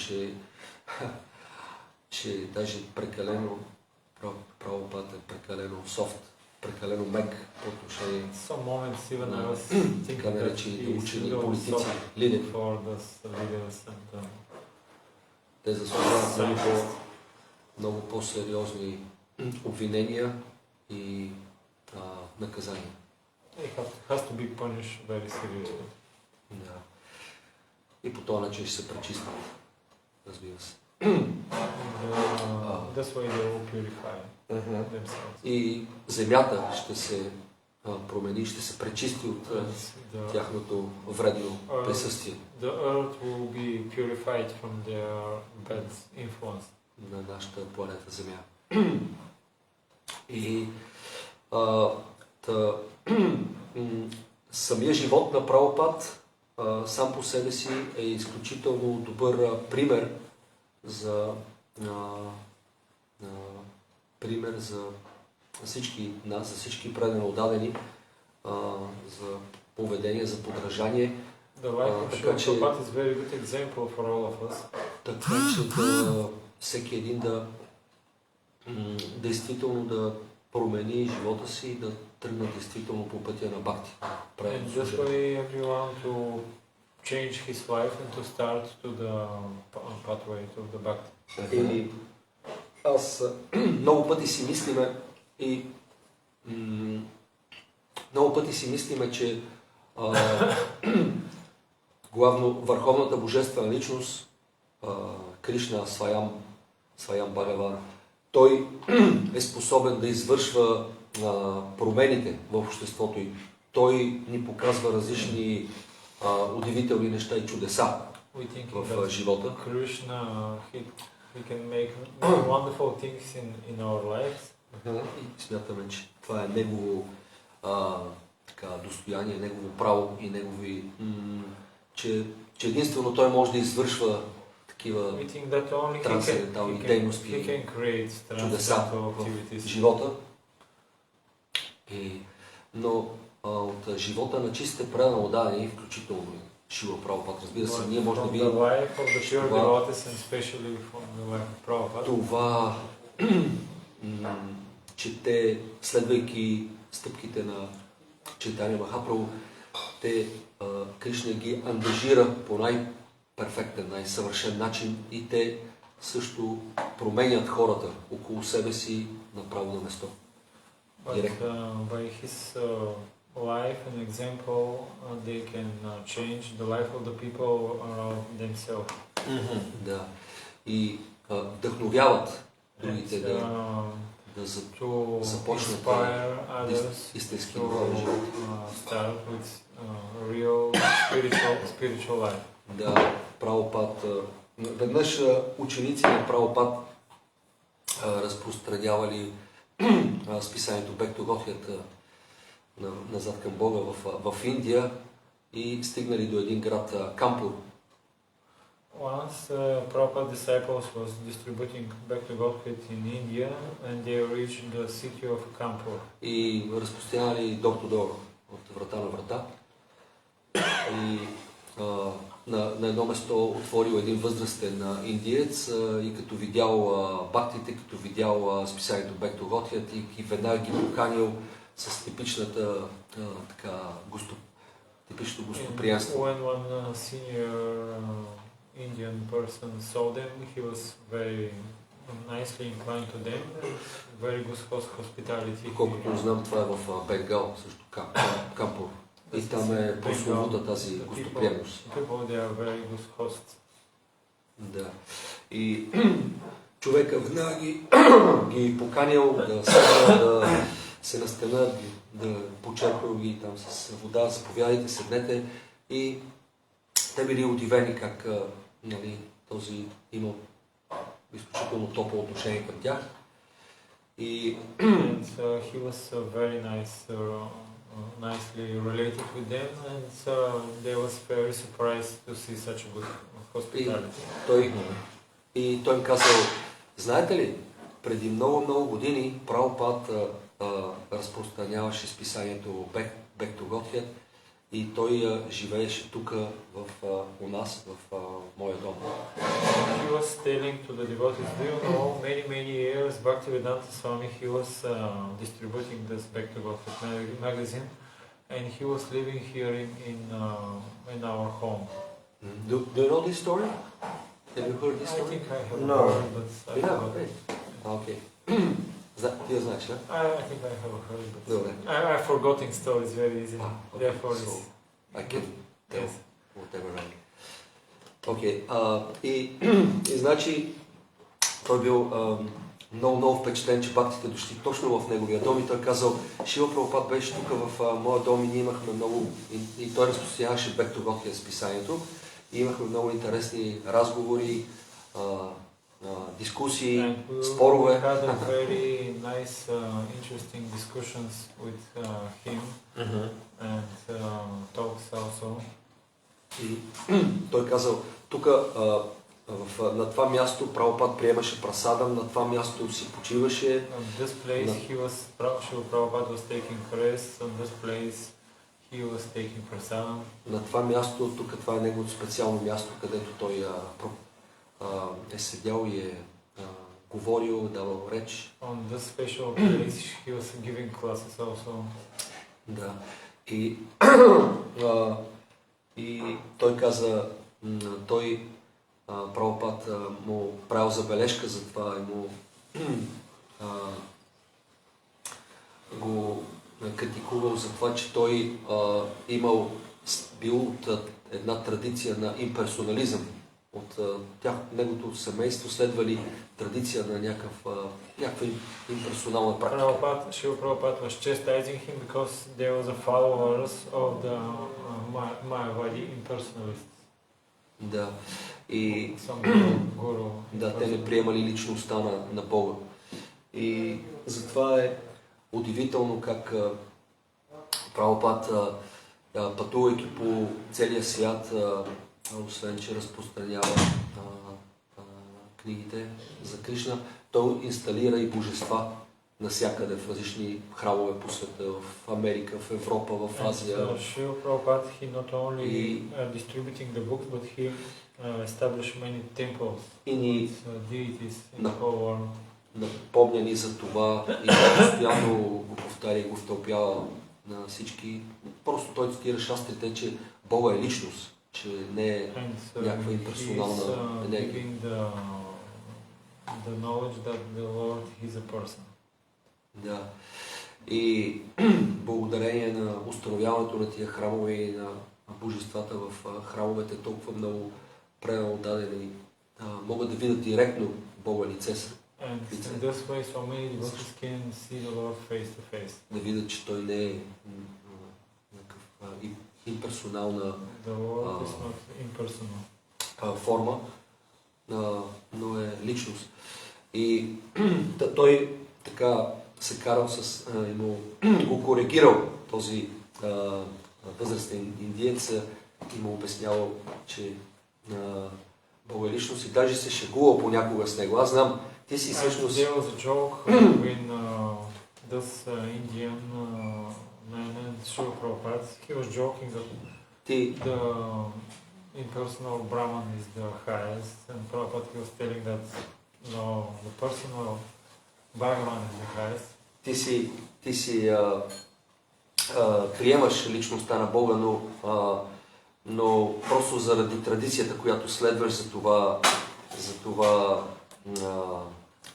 че даже прекалено Прабхупада е прекалено софт, прекалено мек по отношение на така наречените учени политици, лидери. Те заслужават много по-сериозни обвинения и наказания. It has to be punished very seriously. Да. И по този начин ще се пречистват, разбира се. That's why they will purify themselves. И земята ще се промени, ще се пречисти от тяхното вредно присъствие. The earth will be purified from their bad influence. На нашата планета Земя. И самия живот на Прабхупада сам по себе си е изключително добър пример за всички нас, за всички предано отдадени, за поведение, за подражание. The life of Prabhupada is a very good example for all of us. Така че всеки един действително да промени живота си и да тръгне действително по пътя на бхакти. And this way everyone to change his life and to start to the pathway to the bhakti. И аз много пъти си мислиме, че главно върховната божествена личност Кришна Сваям Бхагаван, той е способен да извършва промените в обществото и той ни показва различни удивителни неща и чудеса в живота. Krishna, he can make wonderful things in our lives. И смятаме, че това е негово достояние, негово право и негови, че единствено той може да извършва такива трансцендентални дейности, чудеса в живота. Но от живота на чистите предано отдадени, включително Шрила Прабхупада, разбира се, ние може да видим това, че те, следвайки стъпките на Чайтанья Махапрабху, Кришна ги ангажира по най-перфектен, най-съвършен начин и те също променят хората около себе си направо на место. By his life and example, they can change the life of the people around themselves. Да. И вдъхновяват другите да започнат истински живот. Start with real spiritual life. Да, Прабхупада. Веднъж ученици на Прабхупада разпространявали списанието Back to Godhead назад към Бога в Индия и стигнали до един град Кампур. Once Prabhupada disciples was distributing Back to Godhead in India and they reached the city of Kanpur. И разпространявали до от врата на врата. И на едно место отворил един възрастен индиец и като видял бхактите, като видял списанието Back to Godhead и веднага ги поканил с типичното гостоприемство. When one senior Indian person saw them, he was very nicely inclined to them, very good hospitality. Колкото знам, това е в Бенгал, също Кампур. И там е прословута тази гостоприемност. Да. И човека веднага ги поканил да седнат, да се настанат, да почерпил ги там с вода, заповядайте, седнете. И те били удивени как този имал изключително топло отношение към тях. И And he was very nicely related with them, and they was very surprised to see such a good hospitality. И той им казал, знаете ли, преди много години Прабхупада разпространяваше списанието Back to Godhead и той живееше тук у нас, в моя дом. He was telling to the devotees, do you know, many years Bhaktivedanta Swami, he was distributing this Back to Godhead magazine, and he was living here in our home. Do you know this story? Have you heard this story? I think I have No. heard, but I forgot. Okay. Ти я знаеш, да? I think I have heard, but Добре. I'm forgetting stories very easily. Okay. Therefore, So, I can tell yes. whatever I can. Окей. И значи той бил много впечатлен, че бхактите дошли точно в неговия дом и той казал, Шрила Прабхупада беше тук в моя дом и ние имахме много... И той разпространяваше Back to Godhead списанието и имахме много интересни разговори, дискусии, спорове. We had a very nice, interesting discussions with him and talks also. И той казал, тук на това място Прабхупада приемаше прасадам, на това място си почиваше. On this place Srila Prabhupada was taking rest, on this place he was taking prasadam. На това място, тук това е неговото специално място, където той е седял и е говорил, давал реч. On this special place he was giving classes also. Да. И той каза, Прабхупада му правил забележка за това и му го критикувал за това, че той бил от една традиция на имперсонализъм. От неговото семейство следвали традиция на някаква имперсонална практика. Srila Prabhupada was chastising him because they were the followers of the Mayavadi impersonalists. Да. И guru. Да, те не приемали личността на Бога. И затова е удивително как Прабхупада, пътувайки по целия свят, освен че разпространява книгите за Кришна, той инсталира и божества навсякъде в различни храмове по света, в Америка, в Европа, в Азия. Srila Prabhupada, he not only distributing the books, but he established many temples with deities in the whole world. Напомня ни за това и постоянно го повтаря и го втълпява на всички. Просто той цитира шастрите, че Бога е личност, че не е някаква имперсонална енергия. The knowledge that the Lord is a person. Да. И благодарение на установяването на тия храмове и на божествата в храмовете толкова много правилно дадени, могат да видят директно Бога лице. And in this way, so many devotees can see the Lord face to face. Да видят, че той не е имперсонална форма, но е личност. И той така се карал го коригирал този възрастен индиец и му обяснявал, че Бога е личност и даже се шегувал понякога с него. Аз знам, ти си всъщност... There was a joke when this Indian man and Srila Prabhupada, he was joking that the impersonal Brahman is the highest, and Prabhupada was telling that no, the personal Bhagavan is the highest. Ти си приемаш личността на Бога, но просто заради традицията, която следваш, за това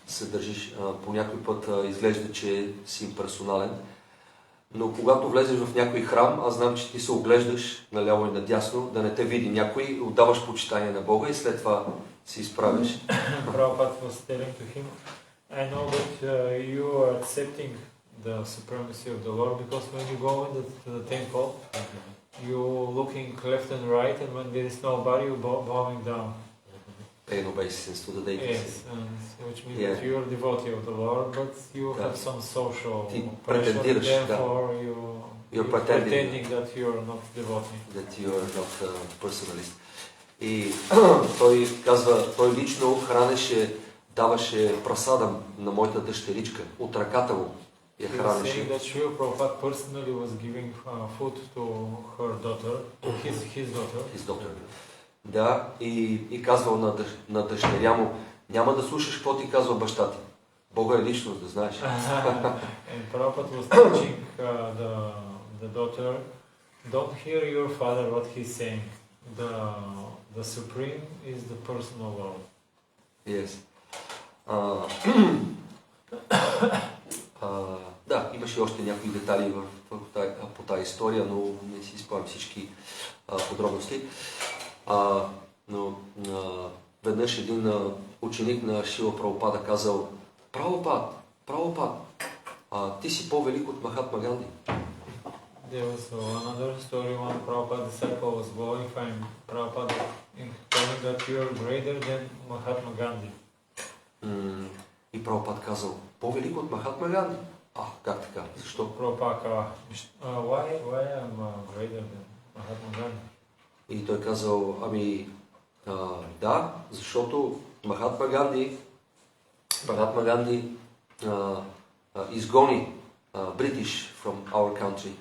се държиш, по някой път изглежда, че си имперсонален. Но когато влезеш в някой храм, аз знам, че ти се оглеждаш наляво и надясно, да не те види някой, отдаваш почитание на Бога и след това се изправиш. Prabhupada was telling to him, I know that you are accepting the supremacy of the Lord because when you go into the temple, you looking left and right, and when there is nobody, you bowing down. paid obeisance to the deities. Yes, which means that you are devotee of the Lord, but you have some social pressure, therefore you're pretending that you are not devotee. That you are not personalist. И той казва, той лично хранеше, даваше прасада на моята дъщеричка, от ръката му я хранеше. That Srila Prabhupada personally was giving food to her daughter, to his daughter. Да, и казвал на дъщеря му, няма да слушаш какво ти казва баща ти. Бога е личност, да знаеш. And Prabhupada was teaching the daughter, don't hear your father what he's saying. The Supreme is the personal Lord. Yes. Да, имаше още някои детали по тази история, но не си спомням всички подробности. Но веднъж един ученик на Шрила Прабхупада казал, Прабхупад, ти си по-велик от Махатма Ганди. There was another story, one Prabhupada disciple was glorifying Prabhupada and telling that you are greater than Mahatma Gandhi. И Прабхупад казал, по-велик от Махатма Ганди? Как така? Защо? Prabhupada казал, why am I greater than Mahatma Gandhi? И той казал, да, защото Махатма Ганди изгони British from our country.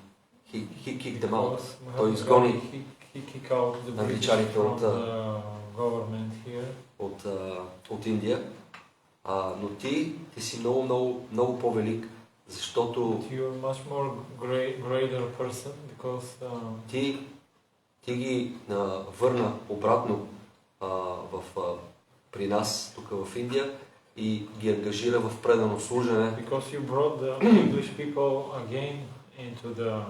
He kicked them out. Той изгони англичаните от Индия. Но ти си много по-велик, защото ти ги върна обратно при нас, тук в Индия, и ги ангажира в предано служене. Because you brought the English people again into the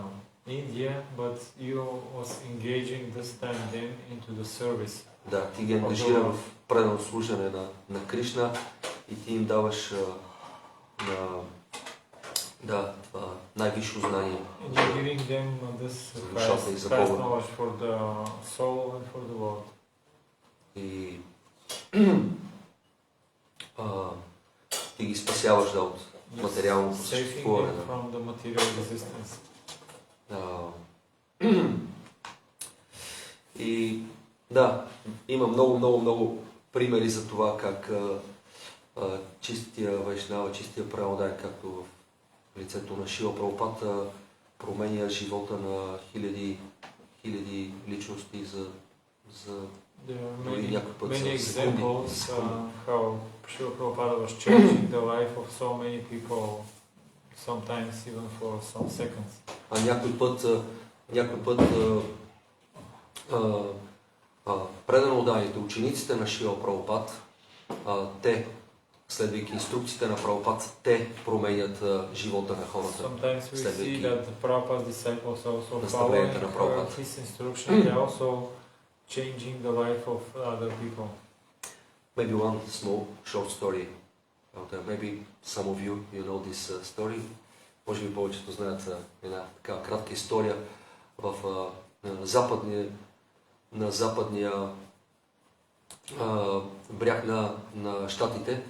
India, but you was engaging this time them into the service. Да, ти ги ангажира в предано служене на Кришна и ти им даваш най-висше знание. And you're giving them this highest knowledge for the soul and for the Lord. И ти ги спасяваш от материално съществуване. И да, има много примери за това как чистия вайшнава, чистия праводай, както в лицето на Шрила Прабхупада, променя живота на хиляди личности за many examples how Srila Prabhupada was changing the life of so many people, sometimes even for some seconds. Някой път предано ударите, учениците на Шрила Прабхупада, те, следвайки инструкциите на Прабхупада, те променят живота на хората. Sometimes we see that the Prabhupada's disciples also following his instruction, they also changing the life of other people. Maybe one small short story out there. Maybe some of you know this story. Може би повечето знаят една така кратка история в западния бряг на Щатите.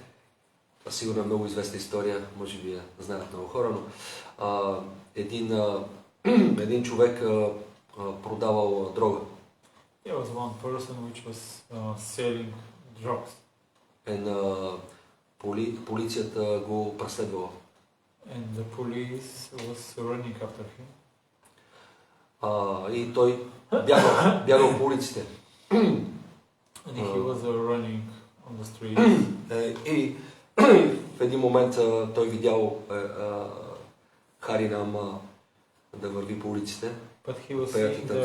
Това сигурно е много известна история, може би я знаят много хора, но един човек продавал дрога. There was one person which was selling drugs. Полицията го преследвала. And the police was running after him. И той бягал по улиците. And he was running on the street. И в един момент той видял Харинам да върви по улиците. But he was seeing the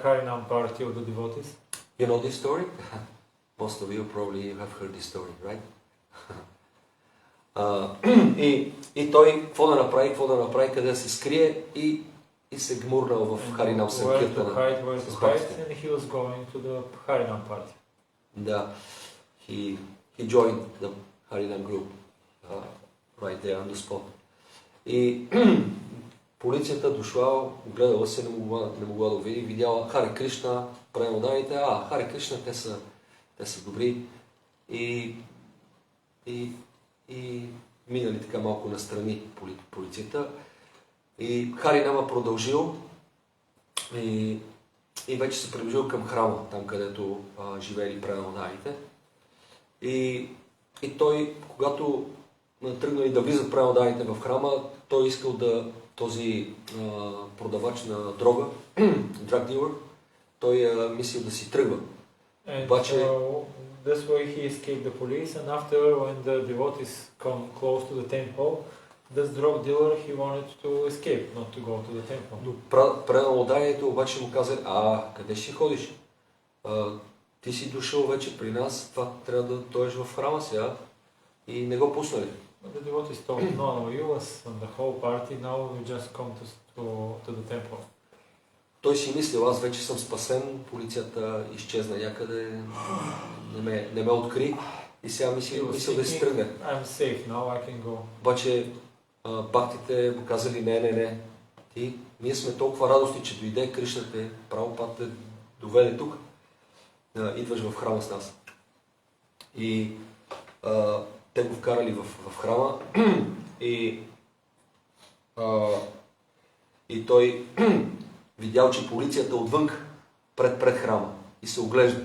Harinam party of the devotees. You know this story? Most of you probably have heard this story, right? И той какво да направи, къде да се скрие и се гмурнал в Харинам сънкиртана. And he was going to the Harinam party. Да, he joined the Harinam group right there on the spot. И полицията дошла, гледала се, не могла да види, видяла Харе Кришна, преводаните, Харе Кришна, те са те са добри. И минали така малко настрани полицията. И Харинама продължил и вече се приближил към храма, там където живеели пренаданите. И той, когато тръгнали да влизат пренаданите в храма, той искал този продавач на дрога, drug dealer, той мислил да си тръгва. Обаче that's why he escaped the police, and after, when the devotees come close to the temple, this drug dealer, he wanted to escape, not to go to the temple. Пренаданието обаче му каза: къде ще ходиш? Ти си дошъл вече при нас, това трябва да дойдеш в храма сега. И не го пуснали. The devotees told, no, you was on the whole party, now you just come to the temple. Той си мислил: аз вече съм спасен, полицията изчезна някъде, не ме откри и сега мислил да си тръгне. I'm safe now, I can go. Обаче бхактите му казали: не, ние сме толкова радостни, че дойде Кришна, Прабхупада те доведе тук, идваш в храма с нас. И те го вкарали в храма и той видял, че полицията отвън пред храма и се оглежда.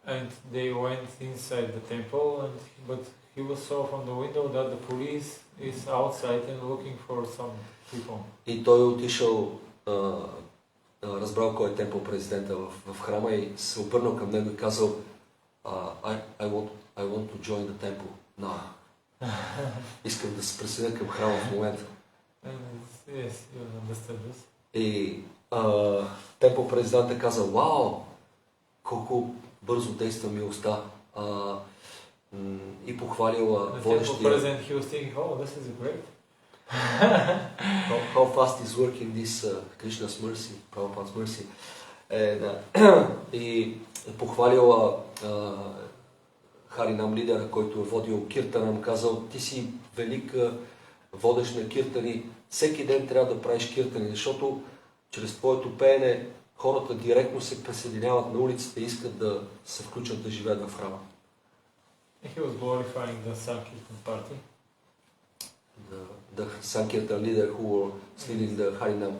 And they went inside the temple, but he was saw from the window that the police is outside and looking for some people. И той отишъл, разбрал кой е темпъл президента в храма и се обърнал към него и казал: I want to join the temple now. Искам да се присъединя към храма в момента. Yes, you understand this. И темпъл президента каза: вау, колко бързо действа милостта. И похвалила водещия. The temple president, he was thinking, this is great. How fast is working this Krishna's mercy, Prabhupada's mercy. И похвалила Харинам лидера, който е водил киртана, казал: ти си велик водещ на киртани, всеки ден трябва да правиш киртани, защото чрез твоето пеене хората директно се присъединяват на улицата и искат да се включат да живеят в храма. He was glorifying the Sankirtan party. The Sankirtan leader who was leading the Harinam,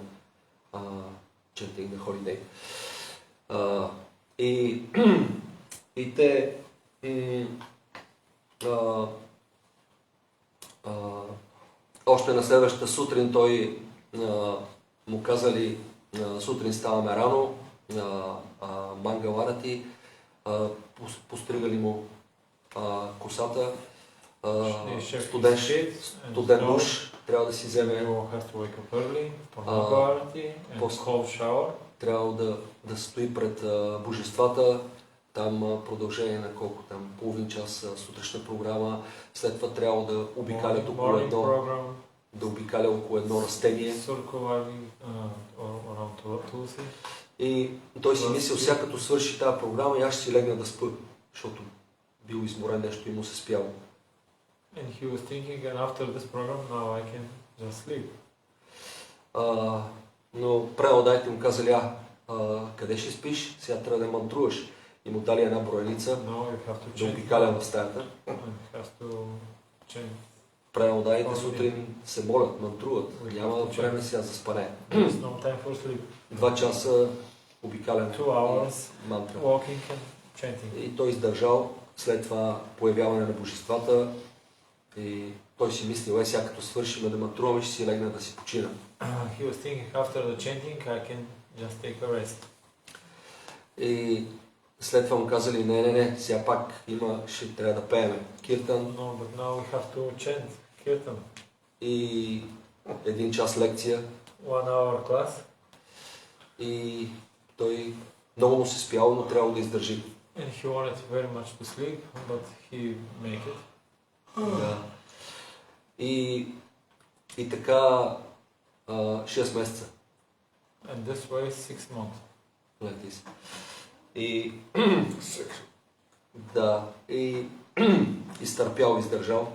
chanting the holy name. И те още на следващата сутрин той му казали: сутрин ставаме рано, мангаларати, постригали му косата, студен душ трябва да си вземе, трябва да стои пред божествата, там продължение на колко там, половин час сутрешна програма, след това трябва да обикалят около едно растение. И той си мислил: сега като свърши тази програма, аз ще си легна да спа, защото бил изморен, нещо и му се спяло. And he was thinking, and after this program, now I can just sleep. Но преодайте му казали: къде ще спиш? Сега трябва да мантруваш. И му дали една броеница, да обикаля в стаята. Преодайте сутрин се молят, мантруват. Няма време сега за спане. 2 часа обикален мантра. И той издържал. След това появяване на божествата и той си мислил: сега като свършим да мантруваме, ще си легна да си почина. He was thinking, after the chanting, I can just take a rest. И след това му казали: не, сега пак ще трябва да пееме киртан. No, but now we have to chant kirtan. И 1 час лекция. 1 hour class. И той много му се спял, но трябва да издържи. And he wanted very much to sleep, but he make it. Да. И така 6 месеца. And this way 6 months. Like this. И да, и изтърпял, издържал.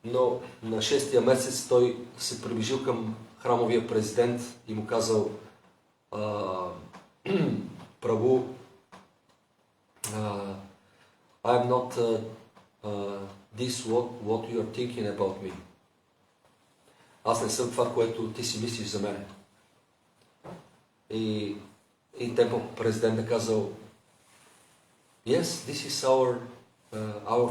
Но на 6-тия месец той се приближил към храмовия президент и му казал: Прабу, I'm not this what you are thinking about me. Аз не съм това, което ти си мислиш за мене. И Темпъл президент е казал, yes, this is our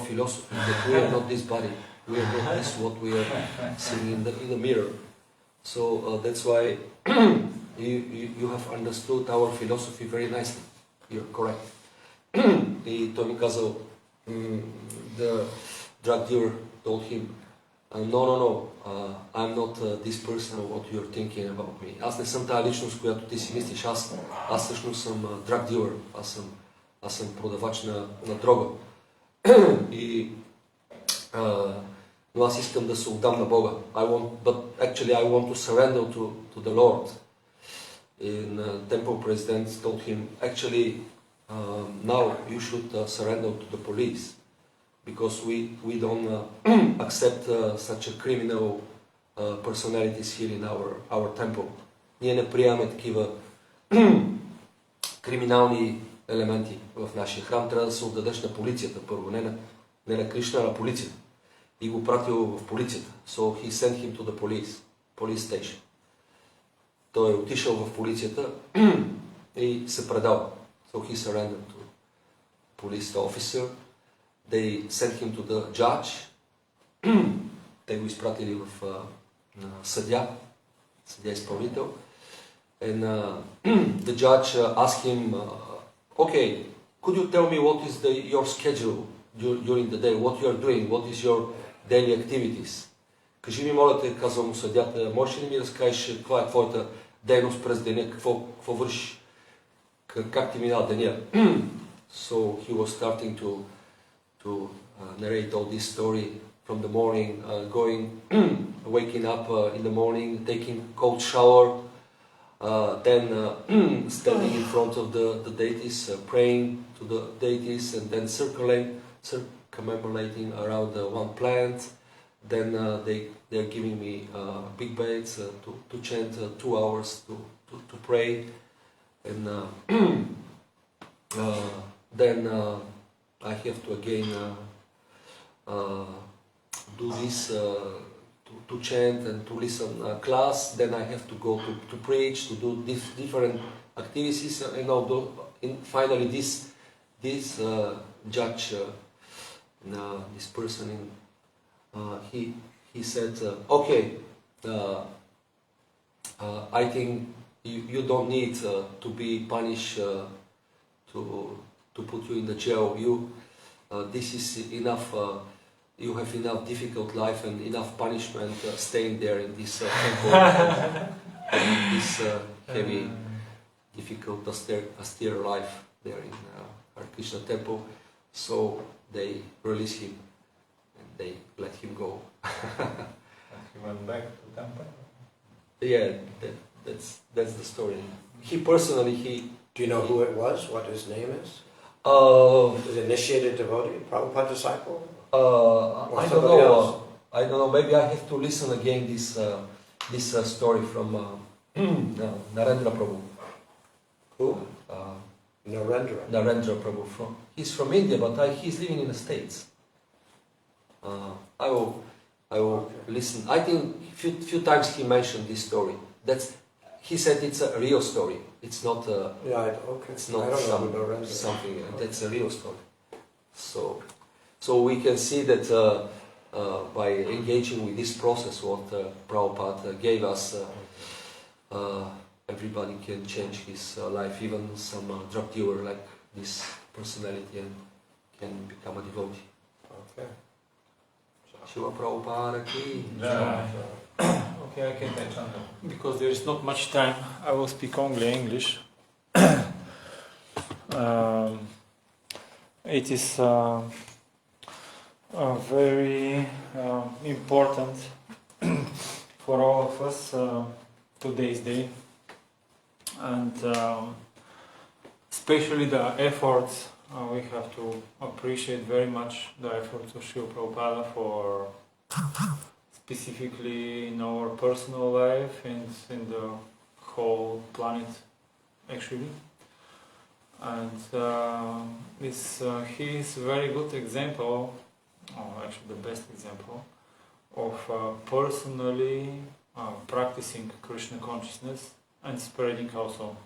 philosophy, that we are not this body, we are not this what we are seeing in the mirror. So that's why you have understood our philosophy very nicely. You're correct. И той ми казал, the drug dealer told him, no, I'm not this person what you're thinking about me. Аз не съм тази личност, която ти си мислиш. Аз всъщност съм drug dealer. Аз съм продавач на дрога. Но аз искам да се отдам на Бога. But actually I want to surrender to the Lord. And Temple President told him, actually now you should surrender to the police. Because we don't accept such a criminal personalities here in our temple. Ние не приемаме такива криминални елементи в нашия храм. Трябва да се отдадеш на полицията първо, не на Кришна, а на полицията. И го пратил в полицията. So he sent him to the police station. Той е отишъл в полицията и се предал. So he surrendered to police officer. They sent him to the judge. Те го изпратили в съдя изпълнител. And the judge asked him, okay, could you tell me what is your schedule during the day, what you are doing, what is your daily activities? Кажи ми, моля те, казва му съдята, можеш ли ми разкажеш каква е твоята дейност през деня, какво вършиш, как ти минава деня? So he was starting to narrate all this story from the morning, waking up in the morning, taking cold shower, then standing in front of the deities, praying to the deities, and then circumambulating around one plant. Then they're giving me big beds to chant 2 hours to pray, and then I have to again do this to chant and to listen class. Then I have to go to preach, to do different activities, and finally this judge, this person, he said, okay, I think you don't need to be punished to put you in the jail. This is enough. You have enough difficult life and enough punishment staying there in this temple, in this heavy, difficult, austere life there in Hare Krishna temple. So they release him and they let him go. And he went back to the temple? Yeah, that's the story. He personally, Do you know who it was? What his name is? Is it initiated devotee, Prabhupada disciple? I don't know. I don't know. Maybe I have to listen again this story from Narendra Prabhu. Who? Narendra Prabhu. He's from India, but he's living in the States. I will listen. I think few times he mentioned this story. He said it's a real story. It's not. It's not something. That's a real story. So we can see that by engaging with this process, what Prabhupada gave us, everybody can change his life. Even some drug dealer like this personality and can become a devotee. Okay. Shila Prabhupada ki. Okay, I can take on. Because there is not much time, I will speak only English. It is very important for all of us today's day, and especially the efforts. We have to appreciate very much the efforts of Srila Prabhupada for specifically in our personal life and in the whole planet, actually. And he is a very good example, or actually the best example, of personally practicing Krishna consciousness and spreading also.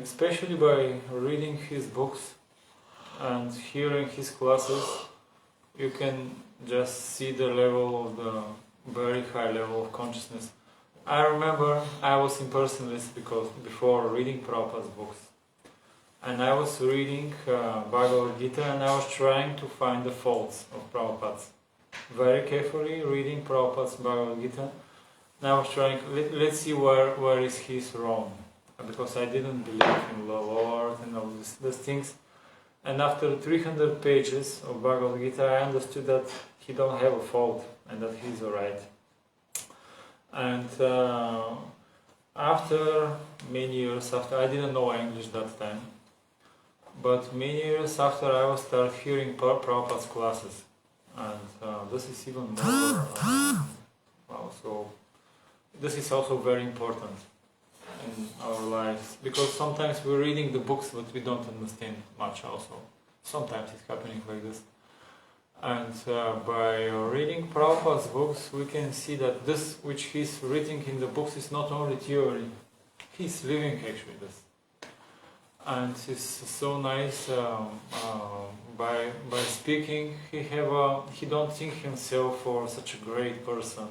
Especially by reading his books and hearing his classes, you can just see the level of the very high level of consciousness. I remember I was impersonalist because before reading Prabhupada's books, and I was reading Bhagavad Gita, and I was trying to find the faults of Prabhupada's. Very carefully reading Prabhupada's Bhagavad Gita, and I was trying, let's see where is he's wrong, because I didn't believe in the Lord and all these things. And after 300 pages of Bhagavad Gita, I understood that he don't have a fault and that he's alright. And after many years after, I didn't know English that time, but many years after I was start hearing Prabhupada's classes, and this is even more, this is also very important in our lives, because sometimes we're reading the books but we don't understand much also. Sometimes it's happening like this. And by reading Prabhupada's books, we can see that this which he's reading in the books is not only theory, he's living actually this. And it's so nice, by speaking, he don't think himself for such a great person.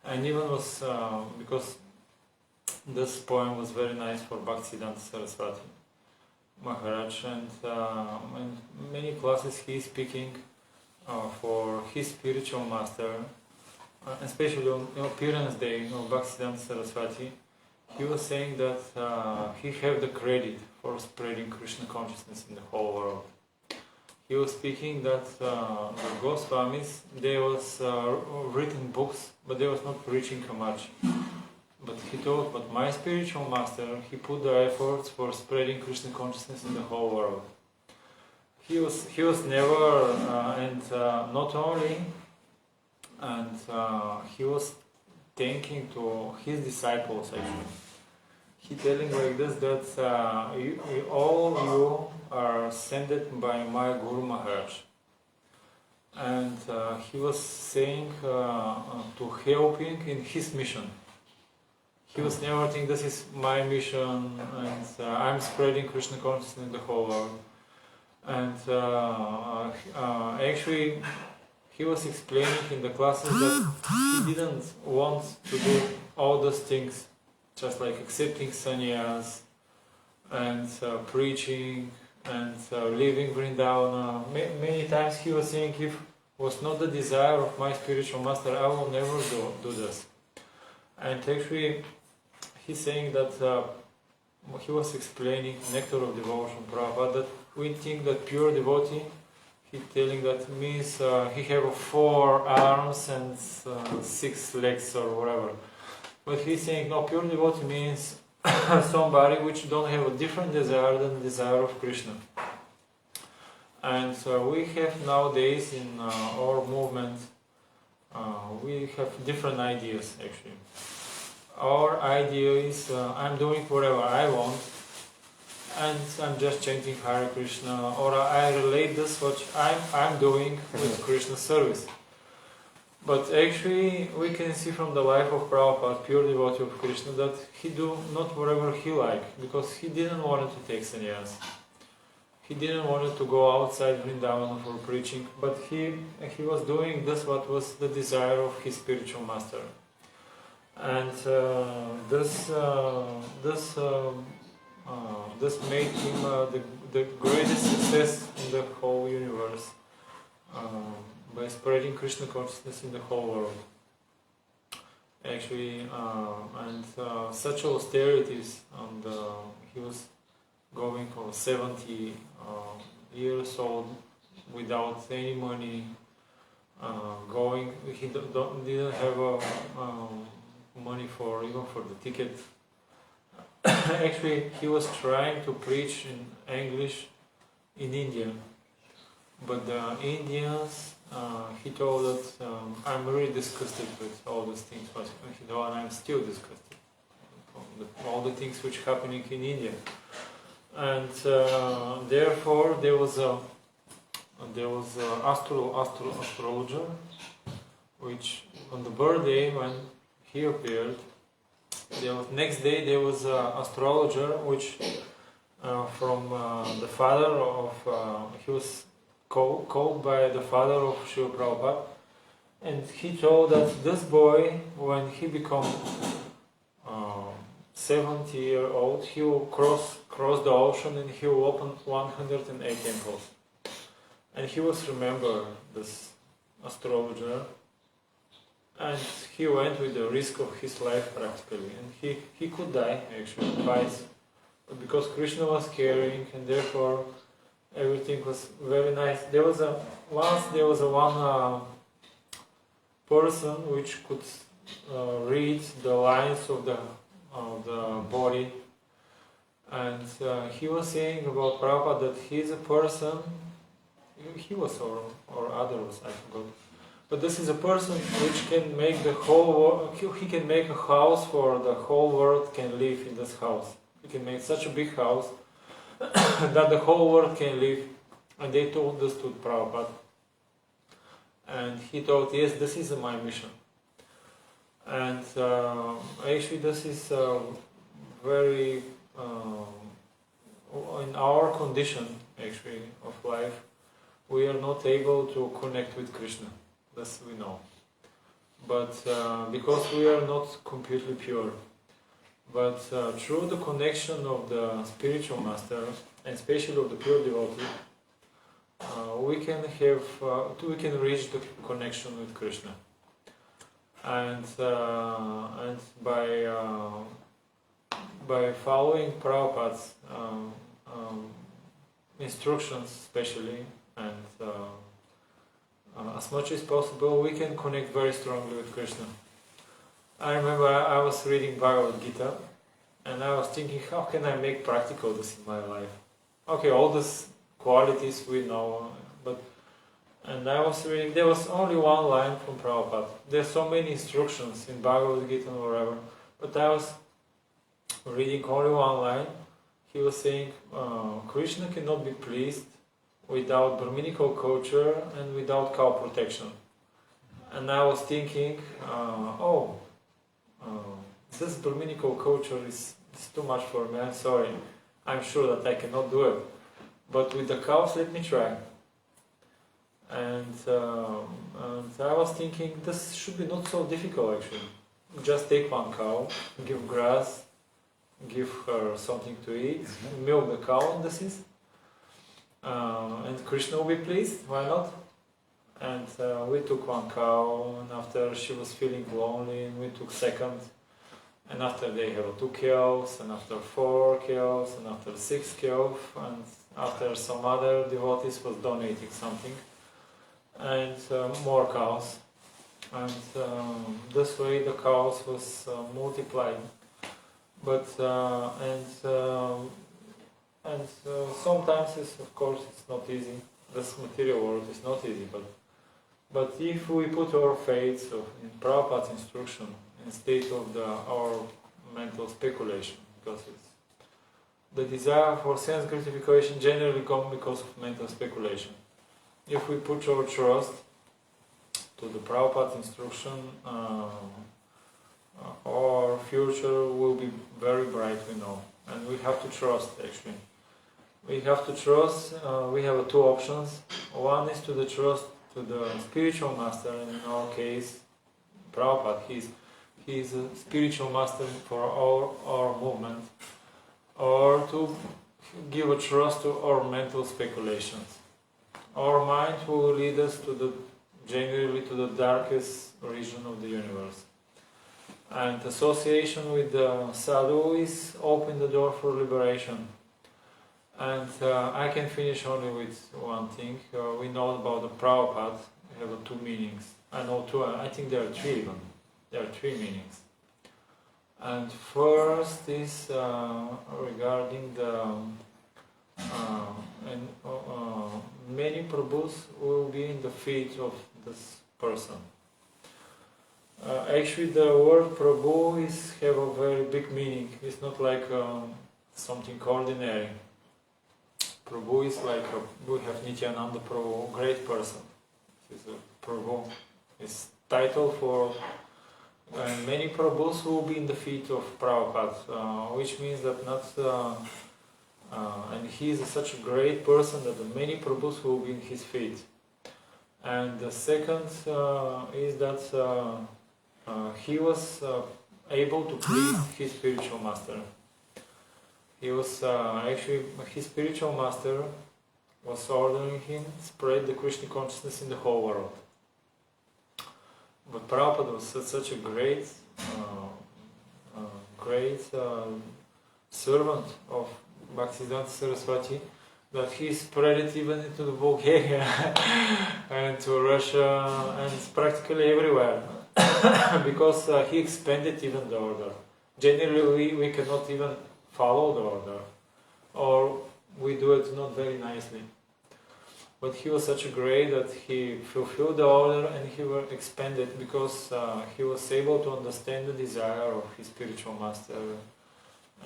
And even was, because this poem was very nice for Bhaktisiddhanta Saraswati Maharaj, and in many classes he is speaking for his spiritual master, especially on Appearance Day of Bhaktisiddhanta Saraswati. He was saying that he have the credit for spreading Krishna consciousness in the whole world. He was speaking that the Goswamis, they was written books, but they was not preaching much. But he told, but my spiritual master, he put the efforts for spreading Krishna consciousness in the whole world. He was never, and not only, and he was thinking to his disciples actually. He telling like this that all you are sent by my Guru Maharaj. And he was saying to helping in his mission. He was never thinking this is my mission and I'm spreading Krishna consciousness in the whole world. And actually he was explaining in the classes that he didn't want to do all those things, just like accepting sannyas and preaching and leaving Vrindavana. Many times he was saying, if it was not the desire of my spiritual master, I will never do this. And actually he's saying that he was explaining Nectar of Devotion, Prabhupada, that we think that pure devotee, he's telling that means he have 4 arms and 6 legs or whatever. But he's saying, no, pure devotee means somebody which don't have a different desire than the desire of Krishna. And we have nowadays in our movement, we have different ideas actually. Our idea is I'm doing whatever I want and I'm just chanting Hare Krishna, or I relate this what I'm doing with Krishna service. But actually we can see from the life of Prabhupada, pure devotee of Krishna, that he do not whatever he like, because he didn't want to take sannyas. He didn't want to go outside Vrindavana for preaching, but he was doing this what was the desire of his spiritual master. And this made him the greatest success in the whole universe, by spreading Krishna consciousness in the whole world. Actually, and such austerities, and he was going for 70 years old without any money, he didn't have money for even for the ticket. Actually, he was trying to preach in English in India, but the Indians, he told that I'm really disgusted with all these things, but he told, and I'm still disgusted with all the things which happening in India. And therefore there was a astrologer, which on the birthday when he appeared, next day there was an astrologer which from the father of he was called by the father of Srila Prabhupada, and he told that this boy, when he become 70-year-old, he will cross the ocean and he will open 108 temples. And he was remember this astrologer, and he went with the risk of his life practically, and he could die actually twice, but because Krishna was caring, and therefore everything was very nice. There was one person which could read the lines of the body, and he was saying about Prabhupada that he is a person, he was or others, I forgot, but this is a person which can make the whole world, he can make a house for the whole world can live in this house. He can make such a big house that the whole world can live. And they told this to Prabhupada. And he thought, yes, this is my mission. And actually this is very, in our condition actually of life, we are not able to connect with Krishna. This we know. But because we are not completely pure. But through the connection of the spiritual master, and especially of the pure devotee, we can reach the connection with Krishna. And by following Prabhupada's instructions, especially, and as much as possible, we can connect very strongly with Krishna. I remember I was reading Bhagavad Gita, and I was thinking, how can I make practical this in my life? Okay, all these qualities we know, and I was reading, there was only one line from Prabhupada. There are so many instructions in Bhagavad Gita and whatever, but I was reading only one line. He was saying, Krishna cannot be pleased without Brahminical culture and without cow protection. And I was thinking, this Brahminical culture is too much for me, I'm sorry. I'm sure that I cannot do it. But with the cows, let me try. And I was thinking, this should be not so difficult actually. Just take one cow, give grass, give her something to eat, milk the cow, and this is. And Krishna will be pleased, why not? And we took one cow, and after she was feeling lonely, and we took second. And after they have 2 cows, and after 4 cows, and after 6 cows, and after some other devotees was donating something, and more cows. And this way the cows was multiplying. But sometimes of course it's not easy. This material world is not easy, but if we put our faith in Prabhupada's instruction instead of our mental speculation, because the desire for sense gratification generally comes because of mental speculation. If we put our trust to the Prabhupada's instruction, our future will be very bright, we know. And we have to trust actually. We have to trust, we have 2 options. One is to the trust to the spiritual master, and in our case, Prabhupada, he is a spiritual master for our movement, or to give a trust to our mental speculations. Our mind will lead us generally to the darkest region of the universe. And association with the sadhu is open the door for liberation. And I can finish only with one thing. We know about the Prabhupada, we have 2 meanings. I know 2, I think there are 3 even. There are 3 meanings. And first is regarding the many Prabhus will be in the feet of this person. Actually, the word Prabhu have a very big meaning. It's not like something ordinary. Prabhu is like we have Nityananda Prabhu, great person. He's a Prabhu. It's title for many Prabhus who will be in the feet of Prabhupada, which means that not. And he is such a great person that many Prabhus will be in his feet. And the second is that he was able to please his spiritual master. He was actually, his spiritual master was ordering him to spread the Krishna consciousness in the whole world. But Prabhupada was such a great servant of Bhaktisiddhanta Saraswati that he spread it even into the Bulgaria and to Russia and practically everywhere because he expanded even the order. Generally we cannot even follow the order or we do it not very nicely. But he was such a great that he fulfilled the order and he expanded because he was able to understand the desire of his spiritual master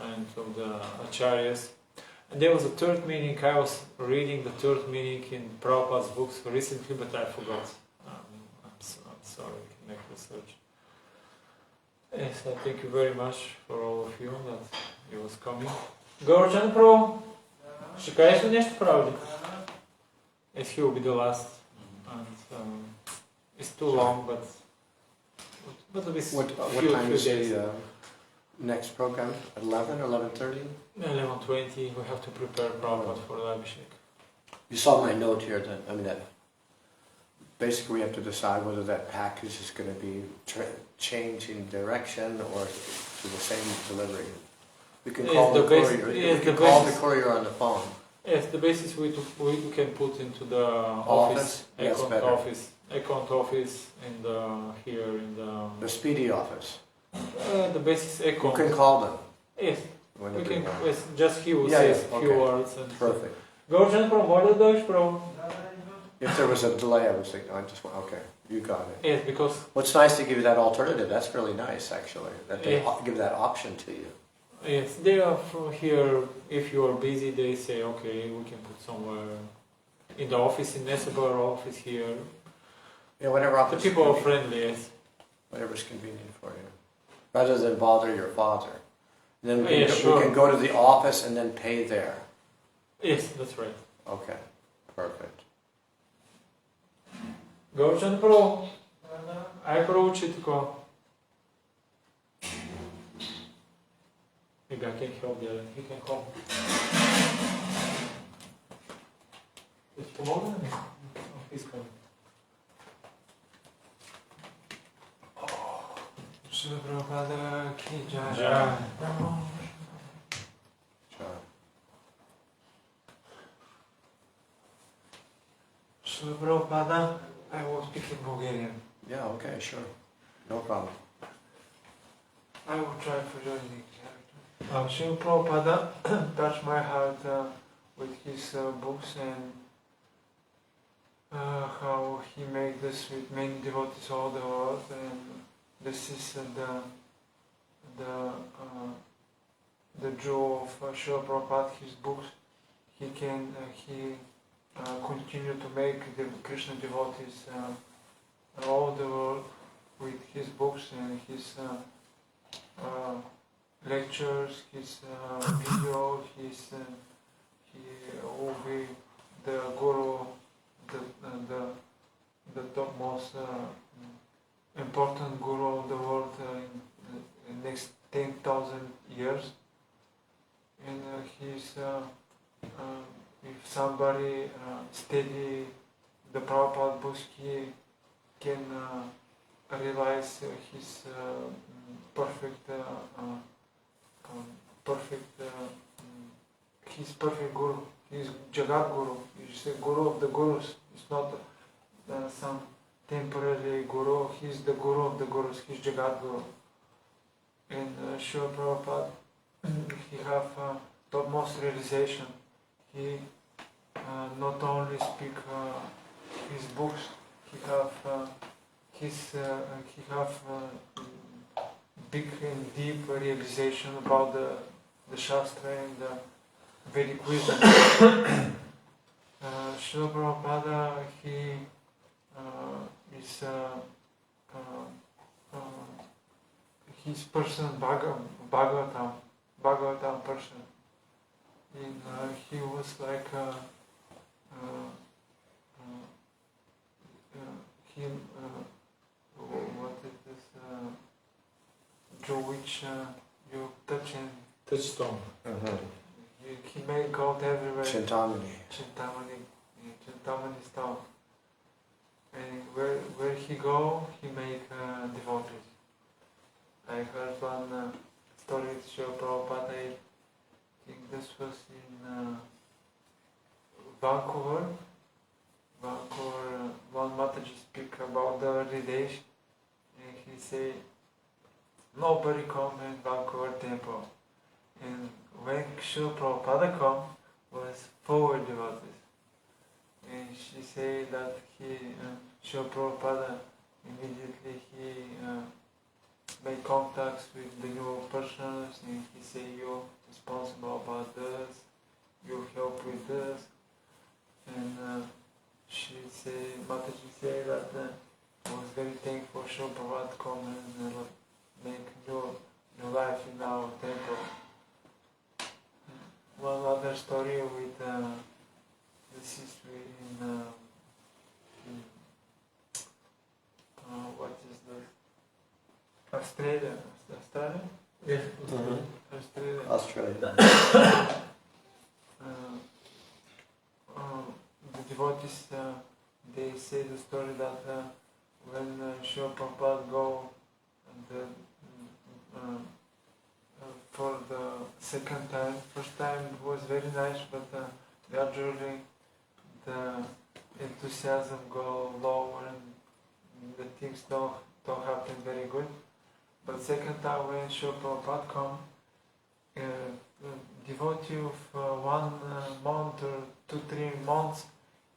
and of the acharyas. And there was a third meaning. I was reading the third meaning in Prabhupada's books recently, but I forgot. I'm sorry, I can make research. Yes, I thank you very much for all of you that he was coming. Gorjan Pro, ще кажеш ли нещо правилно? Yes, he will be the last. And it's too long, but this What time is the next program? At 11 or 11:30? 11:20. We have to prepare Prabhupada for the Abhishek. You saw my note here that basically we have to decide whether that package is going to be changing direction or to the same delivery. We can call the courier. We can call the courier on the phone. Yes, the basis we can put into the office, account office, in the here in the speedy office. The basis account. You can call them. Yes, we can. Yes, just he will say a few words. And perfect. Gorjan Pro, more Deutsch Pro. If there was a delay, I was thinking, okay, you got it. Yes, because. Well, it's nice to give you that alternative. That's really nice, actually. That they give that option to you. Yes, they are from here. If you are busy, they say, okay, we can put somewhere in the office, in Nesebar office here. Yeah, whatever office. The people are friendly, yes. Whatever's convenient for you. Rather than bother your father. And then we can go to the office and then pay there. Yes, that's right. Okay, perfect. Gorjan Pro. Ай проучи тако. Maybe I can help there. He can come. It's tomorrow? Oh, he's coming. Шрила Прабхупада ки джай. Шрила Prabhupada, I will speak in Bulgarian. Yeah, okay, sure. No problem. I will try for your English. Srila Prabhupada touched my heart with his books and how he made this with many devotees all the world, and this is the jewel of Srila Prabhupada, his books. He continue to make the Krishna devotees all the world with his books and his lectures, his video. He will be the guru, the topmost important guru of the world in the next 10,000 years. And if somebody study the Prabhupada books, he can realize his perfect guru. He's Jagat Guru. He's the guru of the gurus. It's not some temporary guru. He's the guru of the gurus. He's Jagat Guru. And Srila Prabhupada, he have topmost realization. He not only speak his books, he have he have big and deep realization about the Shastra and the Vedic wisdom. Srila Prabhupada, he is his person Bhagavatam person. And he was like what is this? Through which you touch and Touchstone. he made gold everywhere. Chintamani. Chintamani stone. And where he go, he make devotees. I heard one story with Srila Prabhupada. I think this was in Vancouver. One Mataji speak about the early days, and he say nobody come in Vancouver temple. And when Srila Prabhupada come, was full devotees. And she say that Srila Prabhupada immediately made contacts with the new persons, and he say you responsible about this, you help with this, and she say, Mataji say that I was very thankful Srila Prabhupada come and make new life in our temple. One other story with this history in what is this? Australia. Australia? Yeah. Australia. The devotees, they say the story that when Srila Prabhupada go for the second time, first time was very nice, but gradually the enthusiasm go lower and the things don't happen very good. But second time when Srila Prabhupada come, devotee of 1 month or 2-3 months,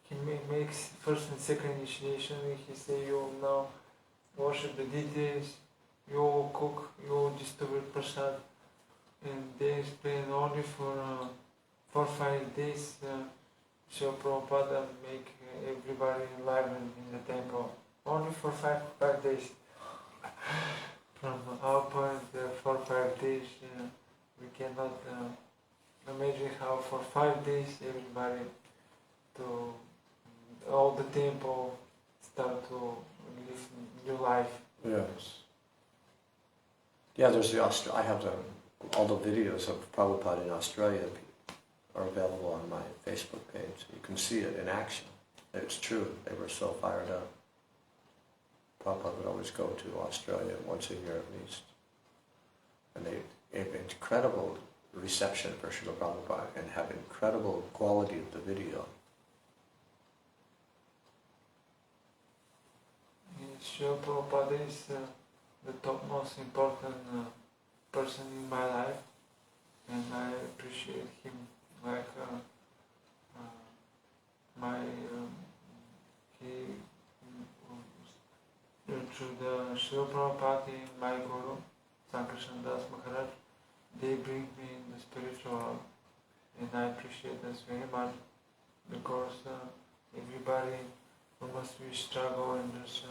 he makes first and second initiation. He say you now worship the deities, you cook, you distribute prasad, and they explain only for 4-5 days. Srila Prabhupada make everybody enlivened in the temple. Only for 5 days. From our point, 4-5 days, we cannot imagine how for 5 days everybody all the temple start to live new life. Yes. Yeah, there's I have all the videos of Prabhupada in Australia are available on my Facebook page. You can see it in action. It's true. They were so fired up. Prabhupada would always go to Australia once a year at least. And they have incredible reception for Srila Prabhupada and have incredible quality of the video. Srila Prabhupada is the top most important person in my life, and I appreciate him like through the Srila Prabhupada, my Guru, Sankarshan Das Maharaj, they bring me in the spiritual world, and I appreciate this very much because everybody must be struggle in this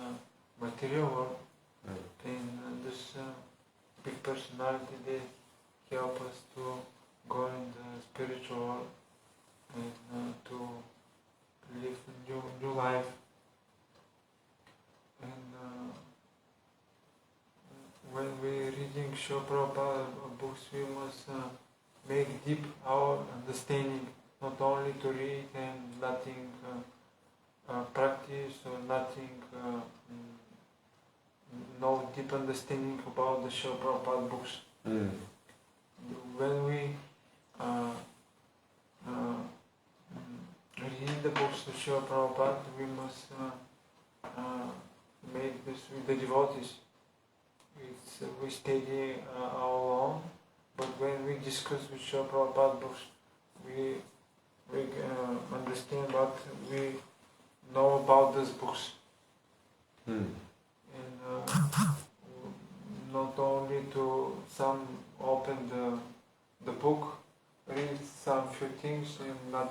material world, and this big personality, they help us to go in the spiritual world and to live new life. And when we reading Srila Prabhupada books, we must make deep our understanding, not only to read and nothing practice or nothing, no deep understanding about the Srila Prabhupada books. When we read the books of Srila Prabhupada, we must make this with the devotees. We study our own, but when we discuss with Srila Prabhupada books, we understand what we know about these books.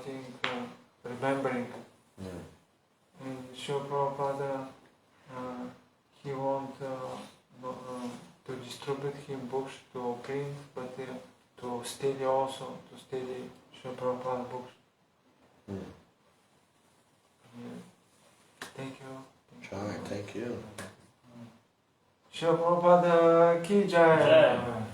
starting remembering. And Srila Prabhupada, he want to distribute his books to print, but to study also, to study Srila Prabhupada books. Thank you. Thank you. Srila Prabhupada ki jai.